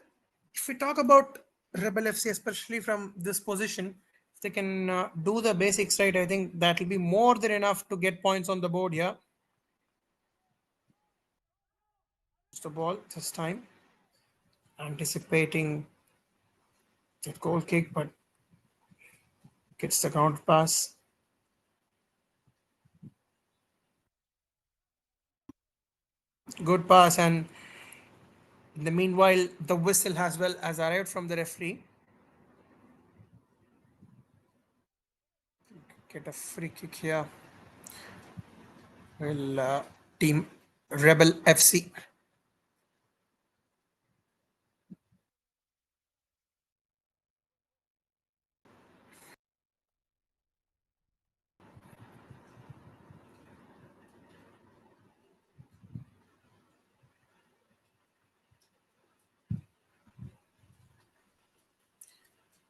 if we talk about Rebel FC, especially from this position, if they can do the basics right, I think that will be more than enough to get points on the board here. The ball this time, anticipating that goal kick, but gets the counter pass. Good pass, and in the meanwhile, the whistle as well has arrived from the referee. Get a free kick here. Will team Rebel FC.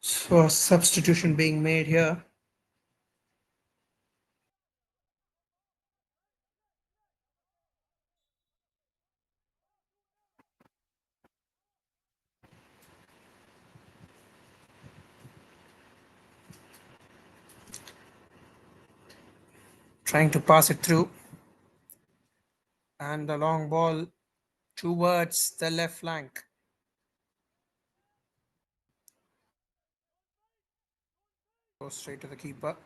So a substitution being made here. Trying to pass it through. And the long ball towards the left flank. Goes straight to the keeper.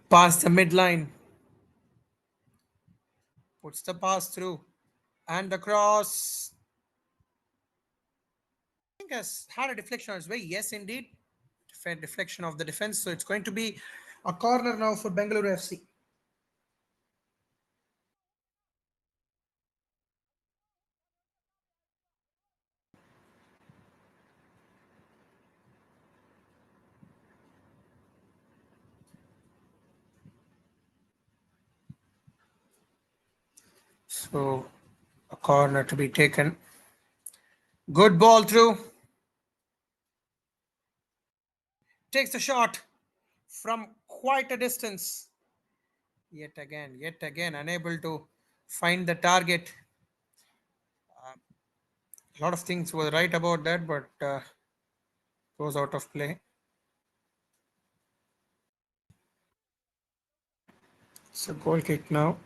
Past the midline. Puts the pass through. And the cross. I think has had a deflection on its way. Yes, indeed. Fair deflection of the defense. So it's going to be a corner now for Bengaluru FC. So a corner to be taken. Good ball through. Takes the shot from quite a distance. Yet again, unable to find the target. A lot of things were right about that, but goes out of play. So goal kick now.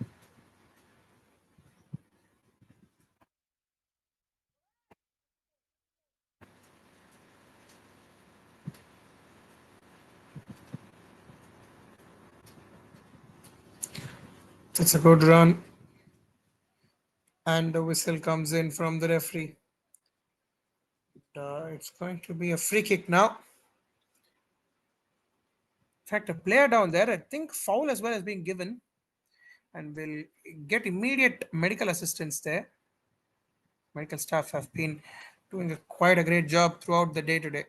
That's a good run. And the whistle comes in from the referee. It's going to be a free kick now. In fact, a player down there, I think foul as well has been given, and will get immediate medical assistance there. Medical staff have been doing quite a great job throughout the day today.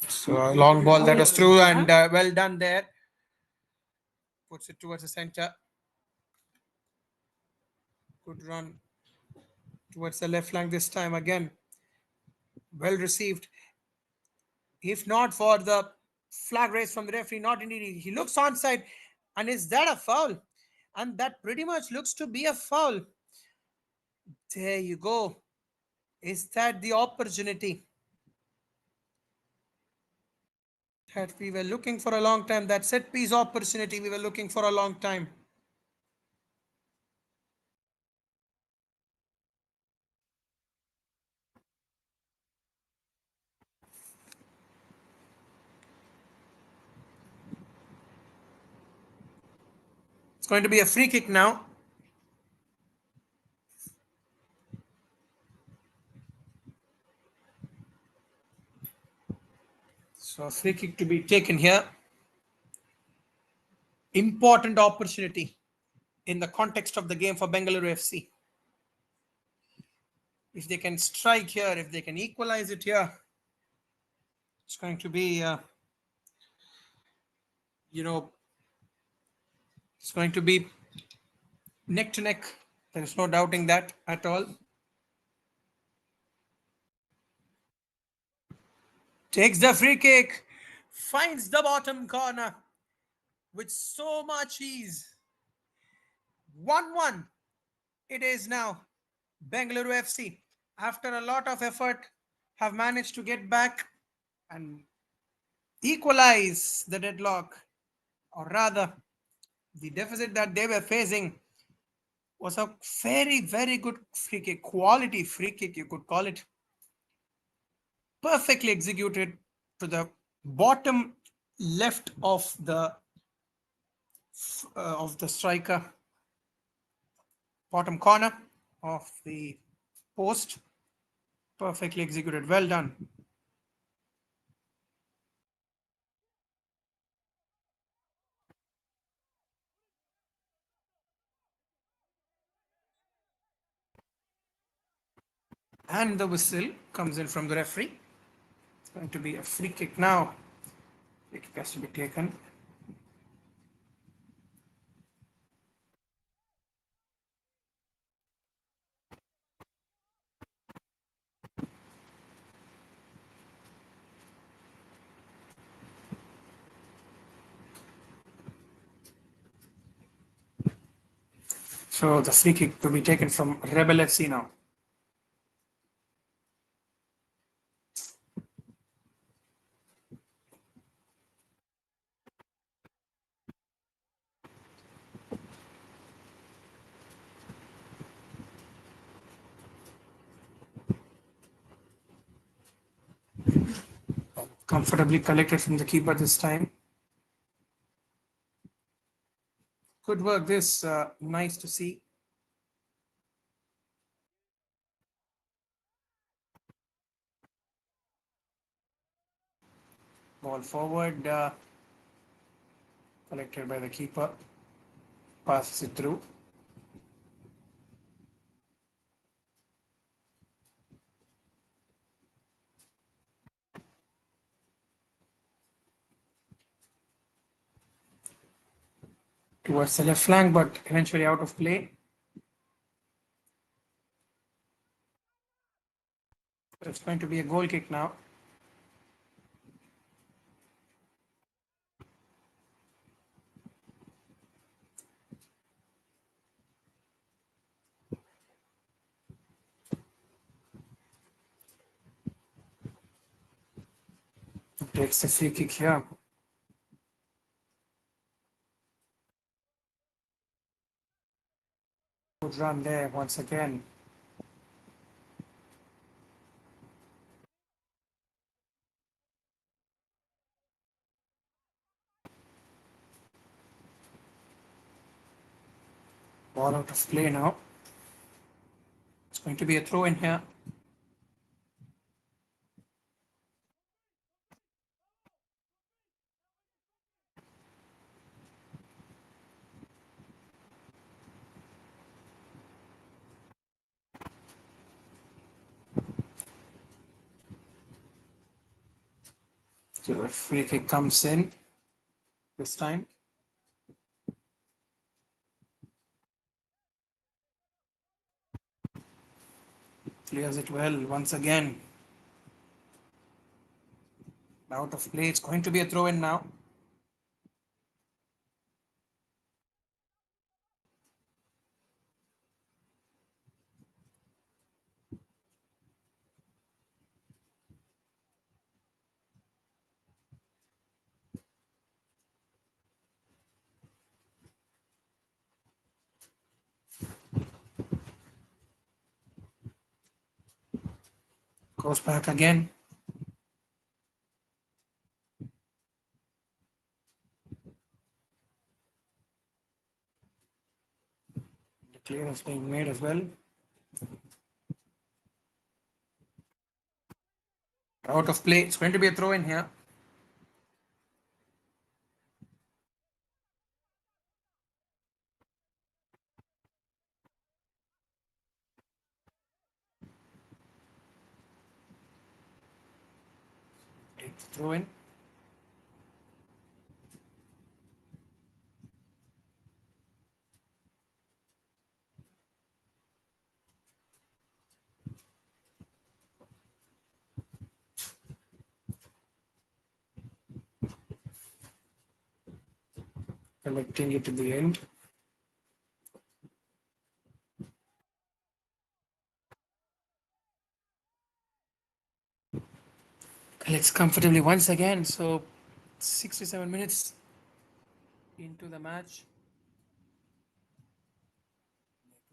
So a long ball that was through, and well done there. Puts it towards the center. Good run towards the left flank this time again. Well received. If not for the flag raised from the referee, not indeed. He looks onside, and is that a foul? And that pretty much looks to be a foul. There you go. Is that the opportunity? that we were looking for a long time. That set piece opportunity we were looking for a long time. It's going to be a free kick now. So a free kick to be taken here. Important opportunity in the context of the game for Bengaluru FC. If they can strike here, if they can equalize it here, it's going to be, you know, it's going to be neck to neck. There is no doubting that at all. Takes the free kick, finds the bottom corner with so much ease. 1-1 it is now. Bengaluru FC, after a lot of effort, have managed to get back and equalize the deadlock, or rather, the deficit that they were facing was a very, very good free kick, quality free kick, you could call it. Perfectly executed to the bottom left of the striker, bottom corner of the post. Perfectly executed. Well done. And the whistle comes in from the referee. It's going to be a free kick now. Free kick has to be taken. So the free kick to be taken from Rebel FC now. Comfortably collected from the keeper this time. Good work this. Nice to see. Ball forward. Collected by the keeper. Passes it through. Towards the left flank, but eventually out of play. It's going to be a goal kick now. Takes the free kick here. Good run there once again. Ball out of play now. It's going to be a throw in here. So a free kick comes in this time. Clears it well once again. Out of play. It's going to be a throw in now. Goes back again. The clear is being made as well. Out of play. It's going to be a throw in here. Take the throw in. Collecting it to the end. Collects comfortably once again. So 67 minutes into the match.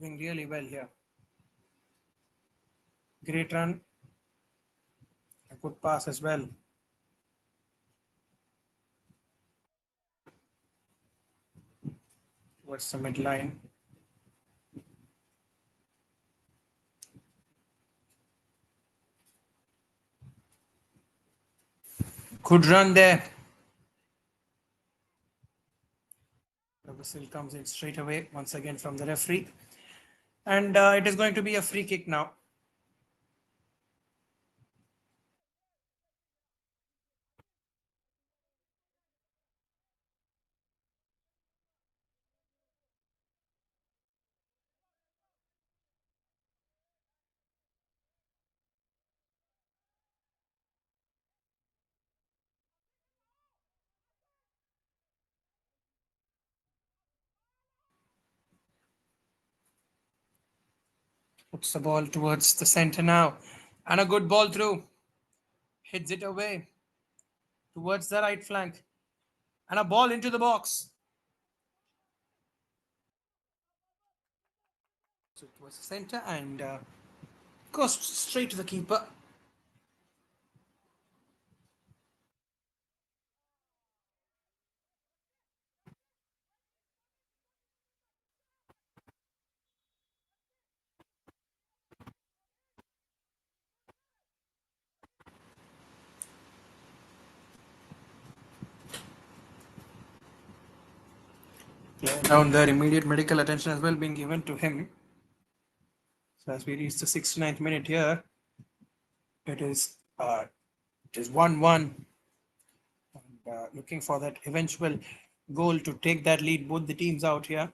Doing really well here. Great run. A good pass as well. Towards the midline. Good run there. The whistle comes in straight away once again from the referee. And it is going to be a free kick now. Puts the ball towards the center now. And a good ball through. Hits it away towards the right flank. And a ball into the box. So towards the center and goes straight to the keeper. Down there, immediate medical attention as well being given to him. So as we reach the 69th minute here, it is 1-1. And, looking for that eventual goal to take that lead, both the teams out here.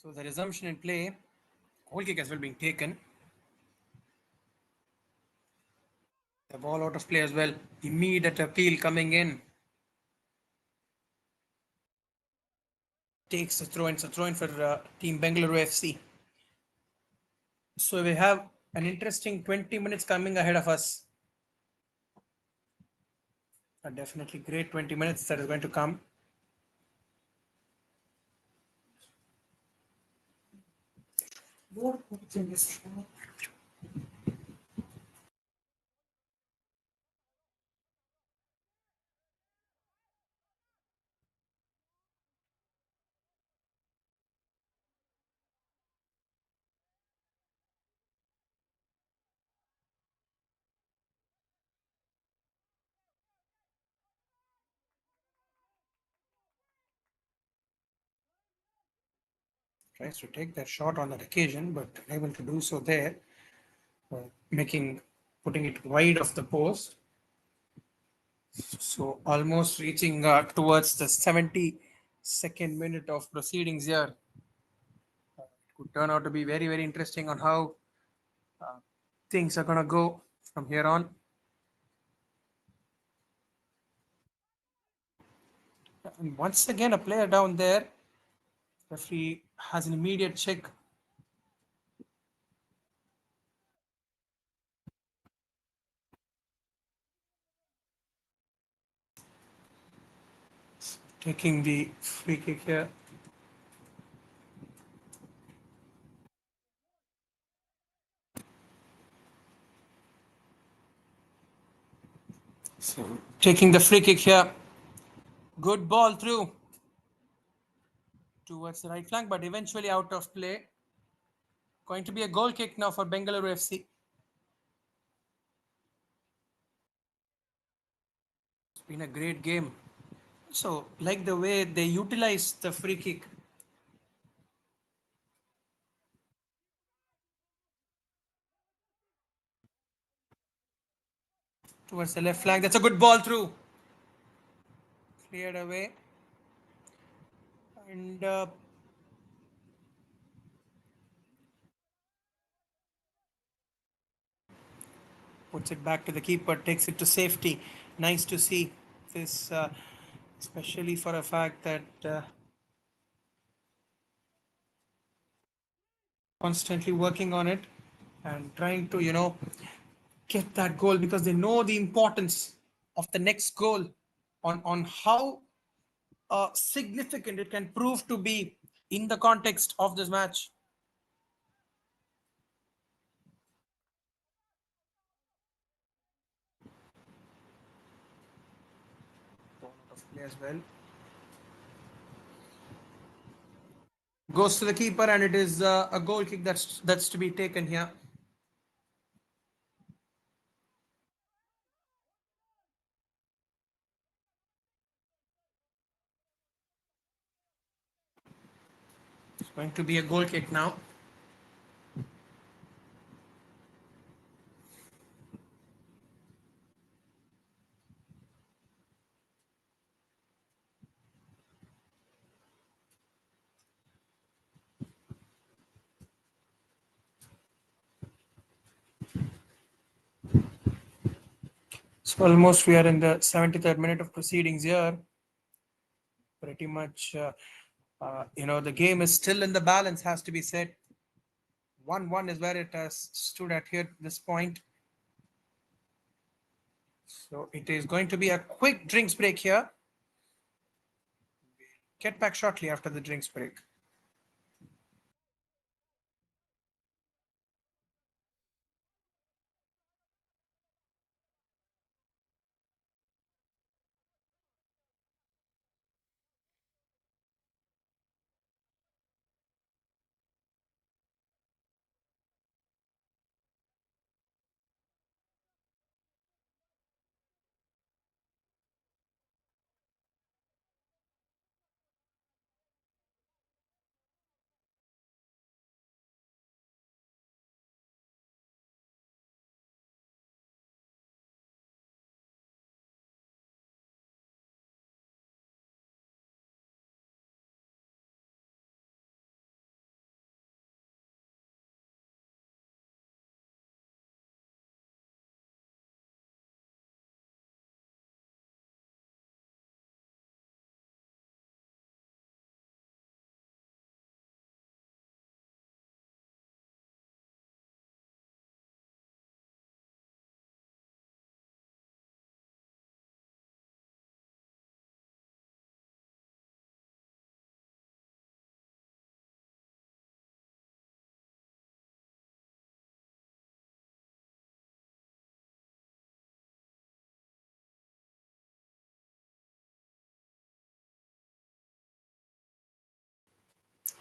So the resumption in play, goal kick as well being taken. The ball out of play as well. Immediate appeal coming in. Takes the throw in. It's a throw in for team Bengaluru FC. So we have an interesting 20 minutes coming ahead of us. A definitely great 20 minutes that is going to come. Tries to take that shot on that occasion, but unable to do so there, making putting it wide of the post. So almost reaching towards the 72nd minute of proceedings here. It could turn out to be very, very interesting on how uh, things are going to go from here on. And once again, a player down there. Referee has an immediate check. Taking the free kick here. So taking the free kick here. Good ball through towards the right flank, but eventually out of play. Going to be a goal kick now for Bengaluru FC. It's been a great game. So, like the way they utilize the free kick towards the left flank. That's a good ball through. Cleared away. And puts it back to the keeper, takes it to safety. Nice to see this, especially for a fact that constantly working on it and trying to, get that goal because they know the importance of the next goal on how significant it can prove to be in the context of this match. Of play as well. Goes to the keeper, and it is a goal kick that's to be taken here. It's going to be a goal kick now. So almost we are in the 73rd minute of proceedings here. Pretty much, the game is still in the balance, has to be said. 1-1 is where it has stood at here this point. So it is going to be a quick drinks break here. Get back shortly after the drinks break.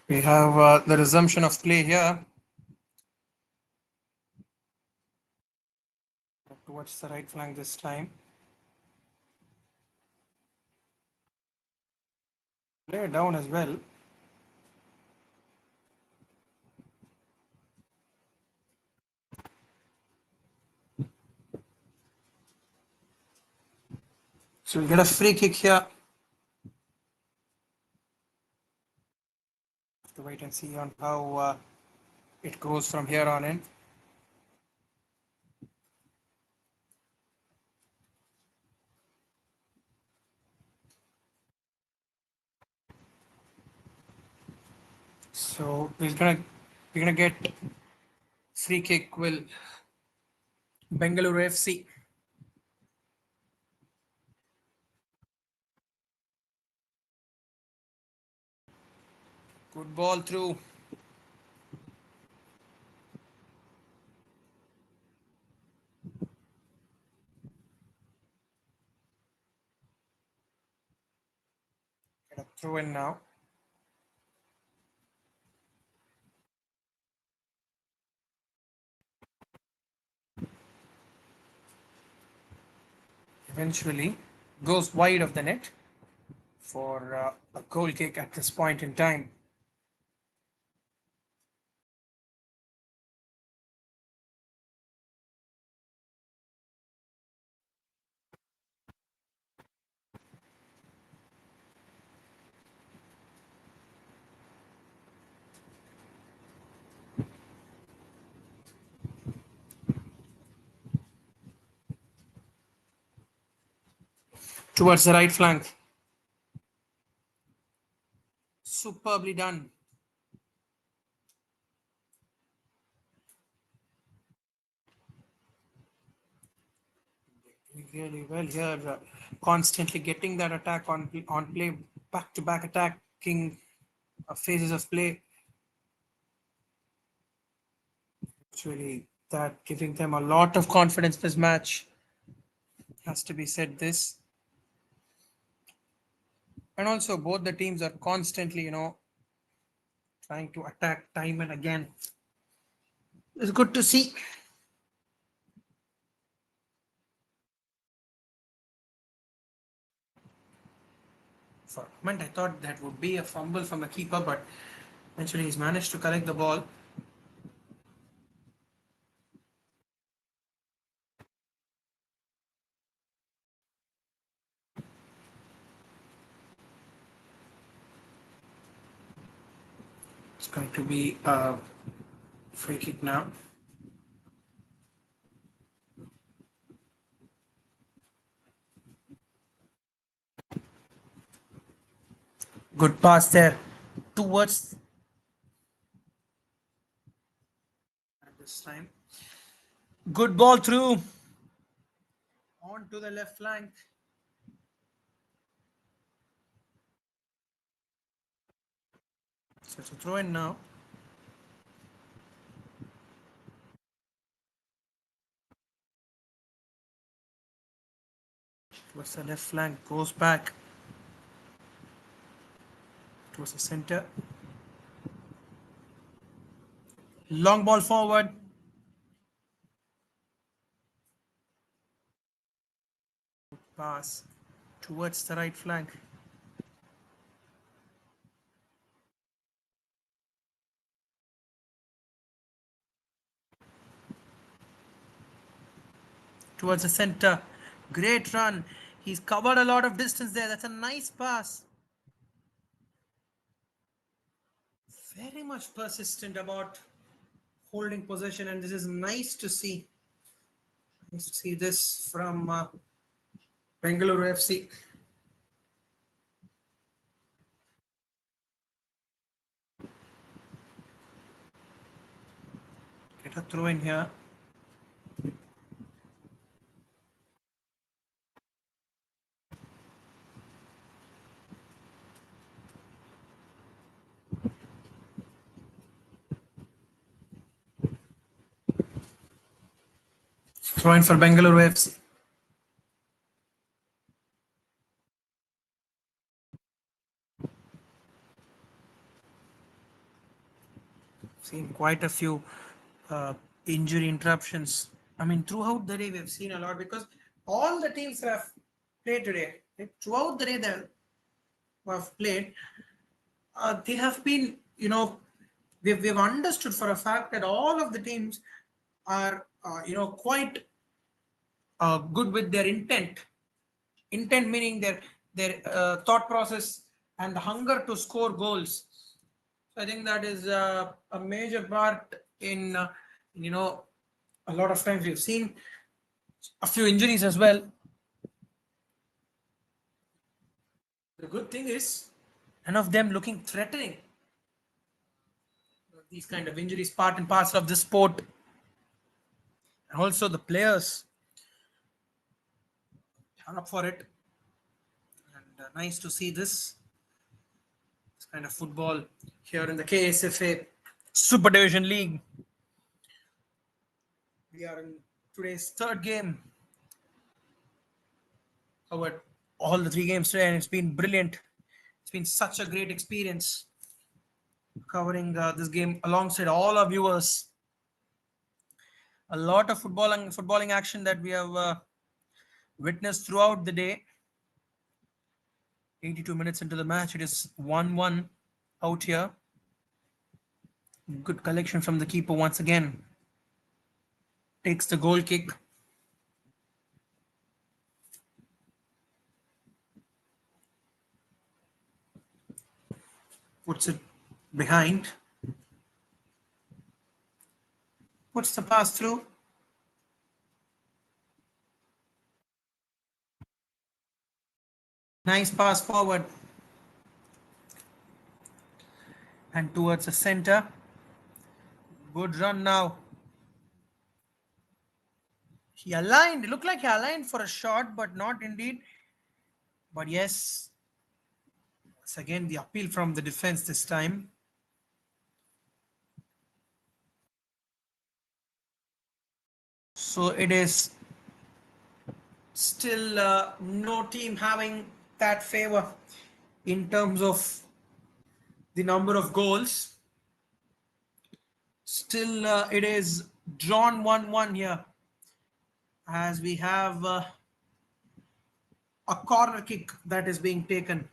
We have the resumption of play here. Towards the right flank this time. Play down as well. So we'll get a free kick here. Have to wait and see on how it goes from here on in. So we're gonna get free kick will Bengaluru FC. Good ball through. Get a throw in now. Eventually goes wide of the net for a goal kick at this point in time. Towards the right flank. Superbly done. Doing really well here. Constantly getting that attack on play, back to back attacking phases of play. Actually, that giving them a lot of confidence this match. Has to be said this. And also both the teams are constantly, trying to attack time and again. It's good to see. For a moment, I thought that would be a fumble from the keeper, but eventually he's managed to collect the ball. It's going to be a free kick now. Good pass there towards at this time. Good ball through on to the left flank. So it's a throw in now. Towards the left flank, goes back towards the center. Long ball forward. Pass towards the right flank. Towards the center. Great run. He's covered a lot of distance there. That's a nice pass. Very much persistent about holding possession, and this is nice to see. Nice to see this from Bengaluru FC. Get a throw in here. Throw in for Bengaluru FC. Seen quite a few uh, injury interruptions. I mean, throughout the day, we've seen a lot because all the teams that have played today, right, throughout the day that have played, they have been, we've understood for a fact that all of the teams are, quite good with their intent. Intent meaning their thought process and the hunger to score goals. So I think that is a major part in, a lot of times we've seen a few injuries as well. The good thing is none of them looking threatening. These kind of injuries part and parcel of the sport, and also the players are up for it. And nice to see this kind of football here in the KSFA Super Division League. We are in today's third game. Covered all the three games today, and it's been brilliant. It's been such a great experience covering this game alongside all our viewers. A lot of footballing action that we have witnessed throughout the day. 82 minutes into the match, it is 1-1 out here. Good collection from the keeper once again. Takes the goal kick. Puts it behind. Puts the pass through. Nice pass forward. And towards the center. Good run now. He aligned. It looked like he aligned for a shot, but not indeed. But yes, it's again the appeal from the defense this time. So it is still no team having that favor in terms of the number of goals. Still, it is drawn 1-1 here as we have a corner kick that is being taken.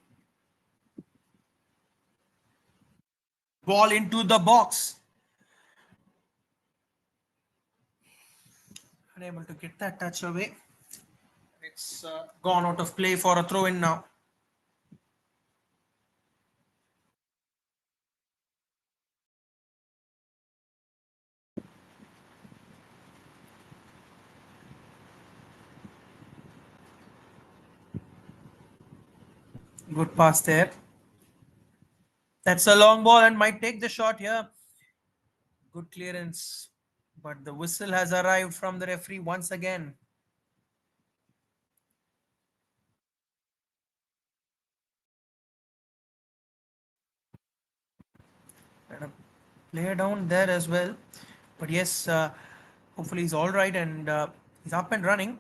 Ball into the box. Unable to get that touch away. It's gone out of play for a throw in now. Good pass there. That's a long ball and might take the shot here. Good clearance. But the whistle has arrived from the referee once again. And a player down there as well. But yes, hopefully he's all right and he's up and running.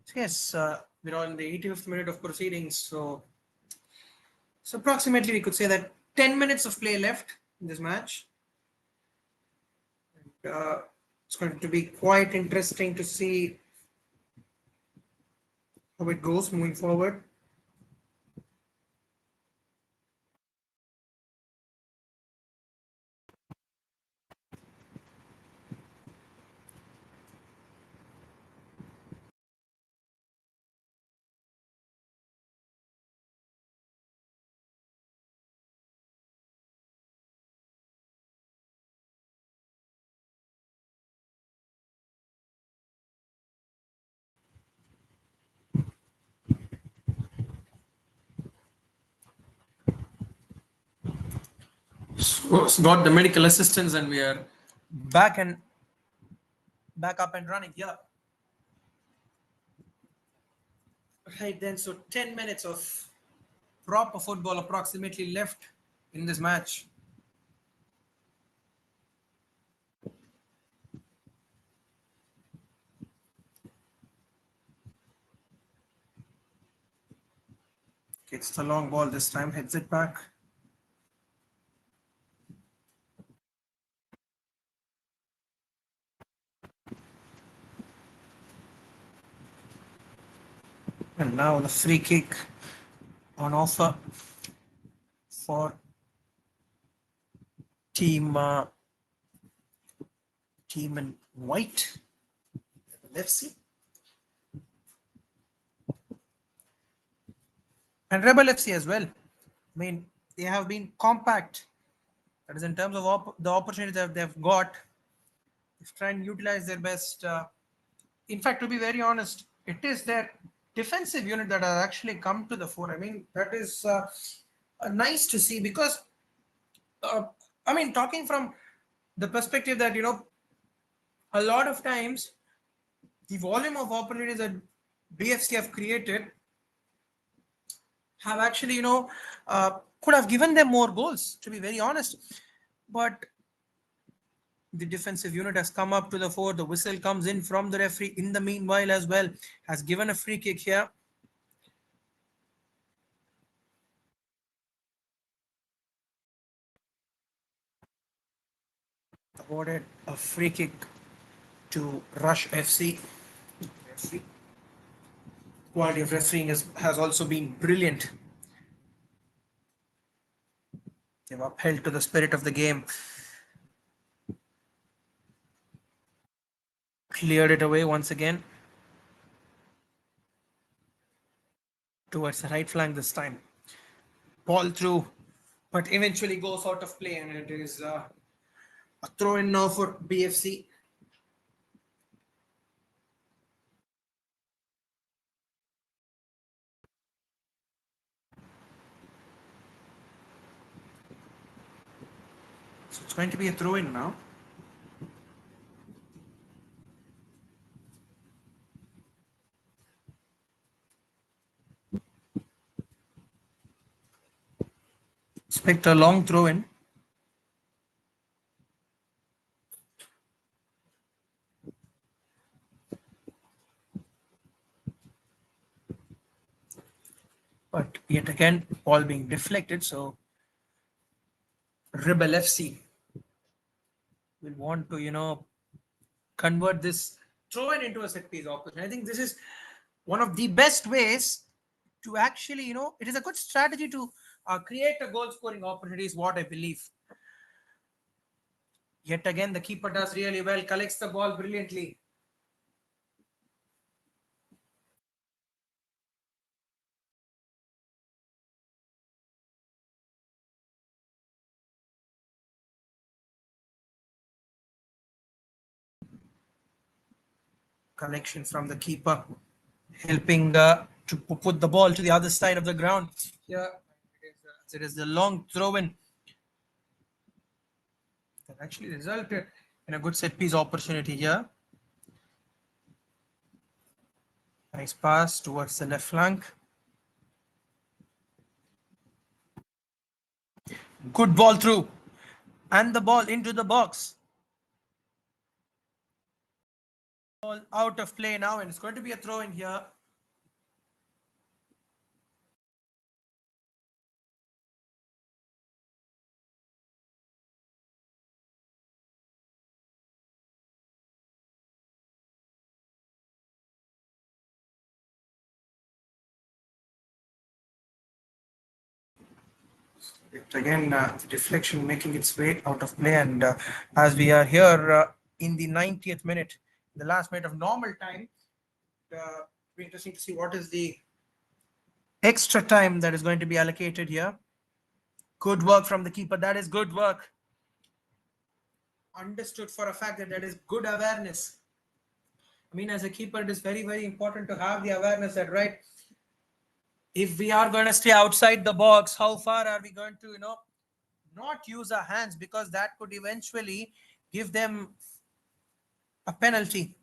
So yes, we're on the 85th minute of proceedings. So approximately we could say that 10 minutes of play left in this match. And, it's going to be quite interesting to see how it goes moving forward. So got the medical assistance and we are back up and running. Yeah. Right then, so 10 minutes of proper football approximately left in this match. Gets the long ball this time, heads it back. And now the free kick on offer for team team in white. Let's see. And Rebel FC as well. I mean, they have been compact. That is in terms of the opportunity that they've got. They try and utilize their best. In fact, to be very honest, it is their defensive unit that has actually come to the fore. I mean, that is nice to see because, uh, I mean, talking from the perspective that, a lot of times the volume of opportunities that BFC have created have actually, could have given them more goals, to be very honest. But the defensive unit has come up to the fore. The whistle comes in from the referee in the meanwhile as well. Has given a free kick here. Awarded a free kick to Rush FC. Quality of refereeing has also been brilliant. They've upheld to the spirit of the game. Cleared it away once again. Towards the right flank this time. Ball through, but eventually goes out of play, and it is a throw in now for BFC. So it's going to be a throw in now. Expect a long throw in. But yet again, ball being deflected. So Rebel FC will want to, convert this throw in into a set piece opportunity. I think this is one of the best ways to actually, it is a good strategy to create a goal scoring opportunity, is what I believe. Yet again, the keeper does really well, collects the ball brilliantly. Collection from the keeper, helping to put the ball to the other side of the ground. Here, it is the long throw in that actually resulted in a good set piece opportunity here. Nice pass towards the left flank. Good ball through. And the ball into the box. Ball out of play now, and it's going to be a throw in here. Again, deflection making its way out of play, and as we are here in the 90th minute, the last minute of normal time, it'll be interesting to see what is the extra time that is going to be allocated here. Good work from the keeper. That is good work. Understood for a fact that that is good awareness. I mean, as a keeper, it is very, very important to have the awareness that, right, if we are going to stay outside the box, how far are we going to, not use our hands, because that could eventually give them a penalty.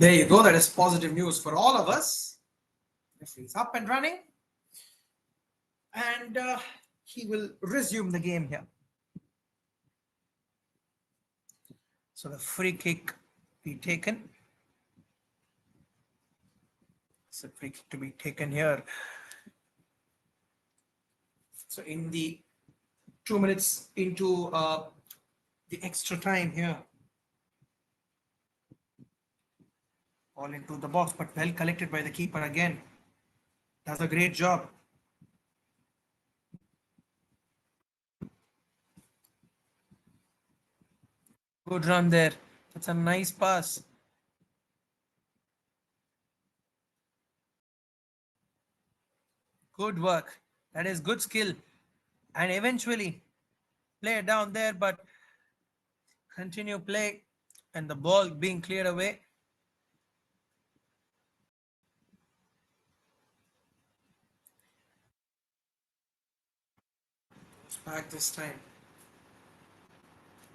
There you go. That is positive news for all of us. Referee's up and running. And he will resume the game here. So the free kick be taken. It's a free kick to be taken here. So in the 2 minutes into the extra time here. All into the box, but well collected by the keeper again. Does a great job. Good run there. That's a nice pass. Good work. That is good skill. And eventually play it down there, but continue play and the ball being cleared away. It's back this time.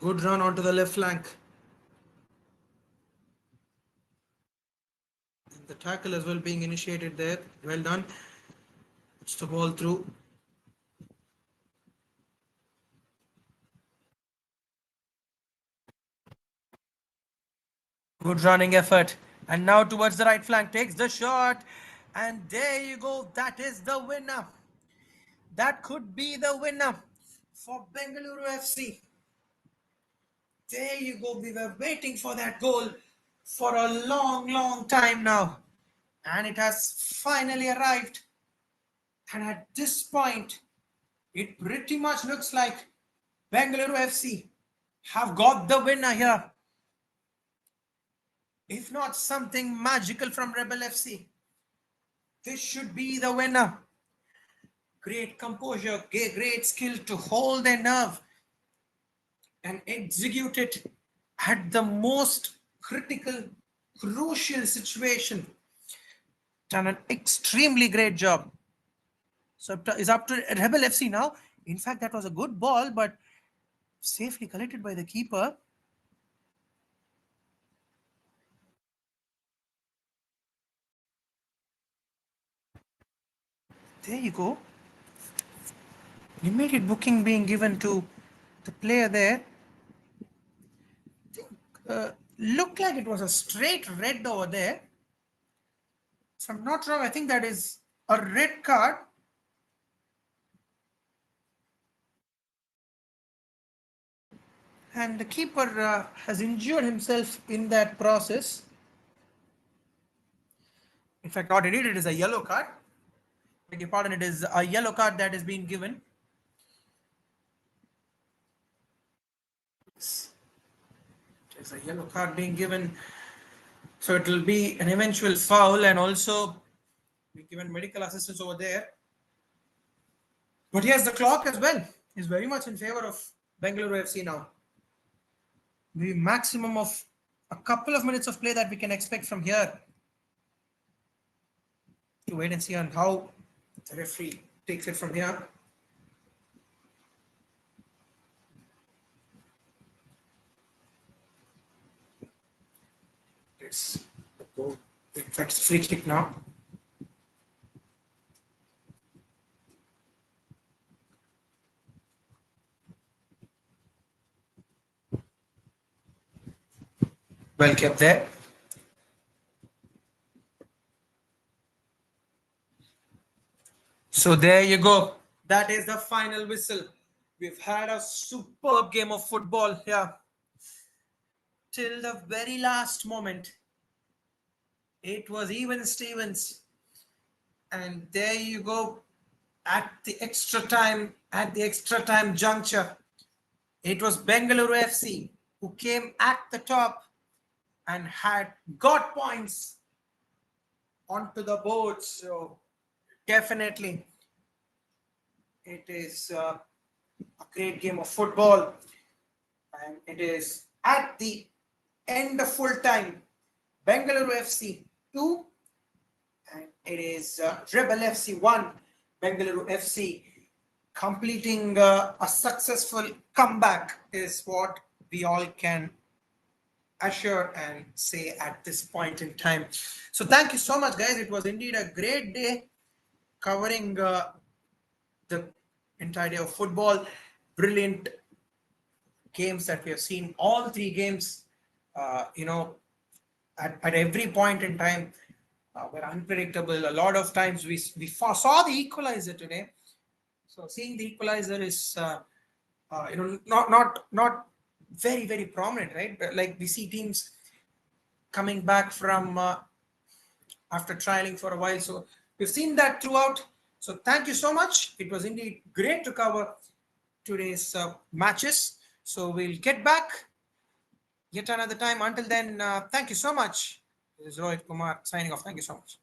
Good run onto the left flank. And the tackle as well being initiated there. Well done. Puts the ball through. Good running effort. And now towards the right flank. Takes the shot. And there you go. That is the winner. That could be the winner for Bengaluru FC. There you go. We were waiting for that goal for a long time now. And it has finally arrived. And at this point, it pretty much looks like Bengaluru FC have got the winner here. If not something magical from Rebel FC, this should be the winner. Great composure, great skill to hold their nerve and execute it at the most critical, crucial situation. Done an extremely great job. So it's up to Rebel FC now. In fact, that was a good ball, but safely collected by the keeper. There you go. Immediate booking being given to the player there. Looked like it was a straight red over there. If I'm not wrong, I think that is a red card. And the keeper has injured himself in that process. In fact, not indeed, it is a yellow card. Beg your pardon, it is a yellow card that is being given. There's a yellow card being given. So it will be an eventual foul and also be given medical assistance over there. But yes, the clock as well is very much in favor of Bengaluru FC now. The maximum of a couple of minutes of play that we can expect from here. To wait and see on how the referee takes it from here. Let's go. In fact, it's free kick now. Well kept there. So there you go. That is the final whistle. We've had a superb game of football here. Till the very last moment. It was even Stevens. And there you go. At the extra time juncture, it was Bengaluru FC who came at the top and had got points onto the board. So definitely it is a great game of football, and it is at the end of full time Bengaluru FC 2 and it is Rebel FC 1. Bengaluru FC completing a successful comeback is what we all can assure and say at this point in time. So thank you so much, guys. It was indeed a great day covering the entire day of football. Brilliant games that we have seen. All three games, you know, at every point in time were unpredictable. A lot of times we saw the equalizer today. So seeing the equalizer is not very prominent, right? But like we see teams coming back from after trialing for a while. So we've seen that throughout. So thank you so much. It was indeed great to cover today's matches. So we'll get back yet another time. Until then, thank you so much. This is Rohit Kumar signing off. Thank you so much.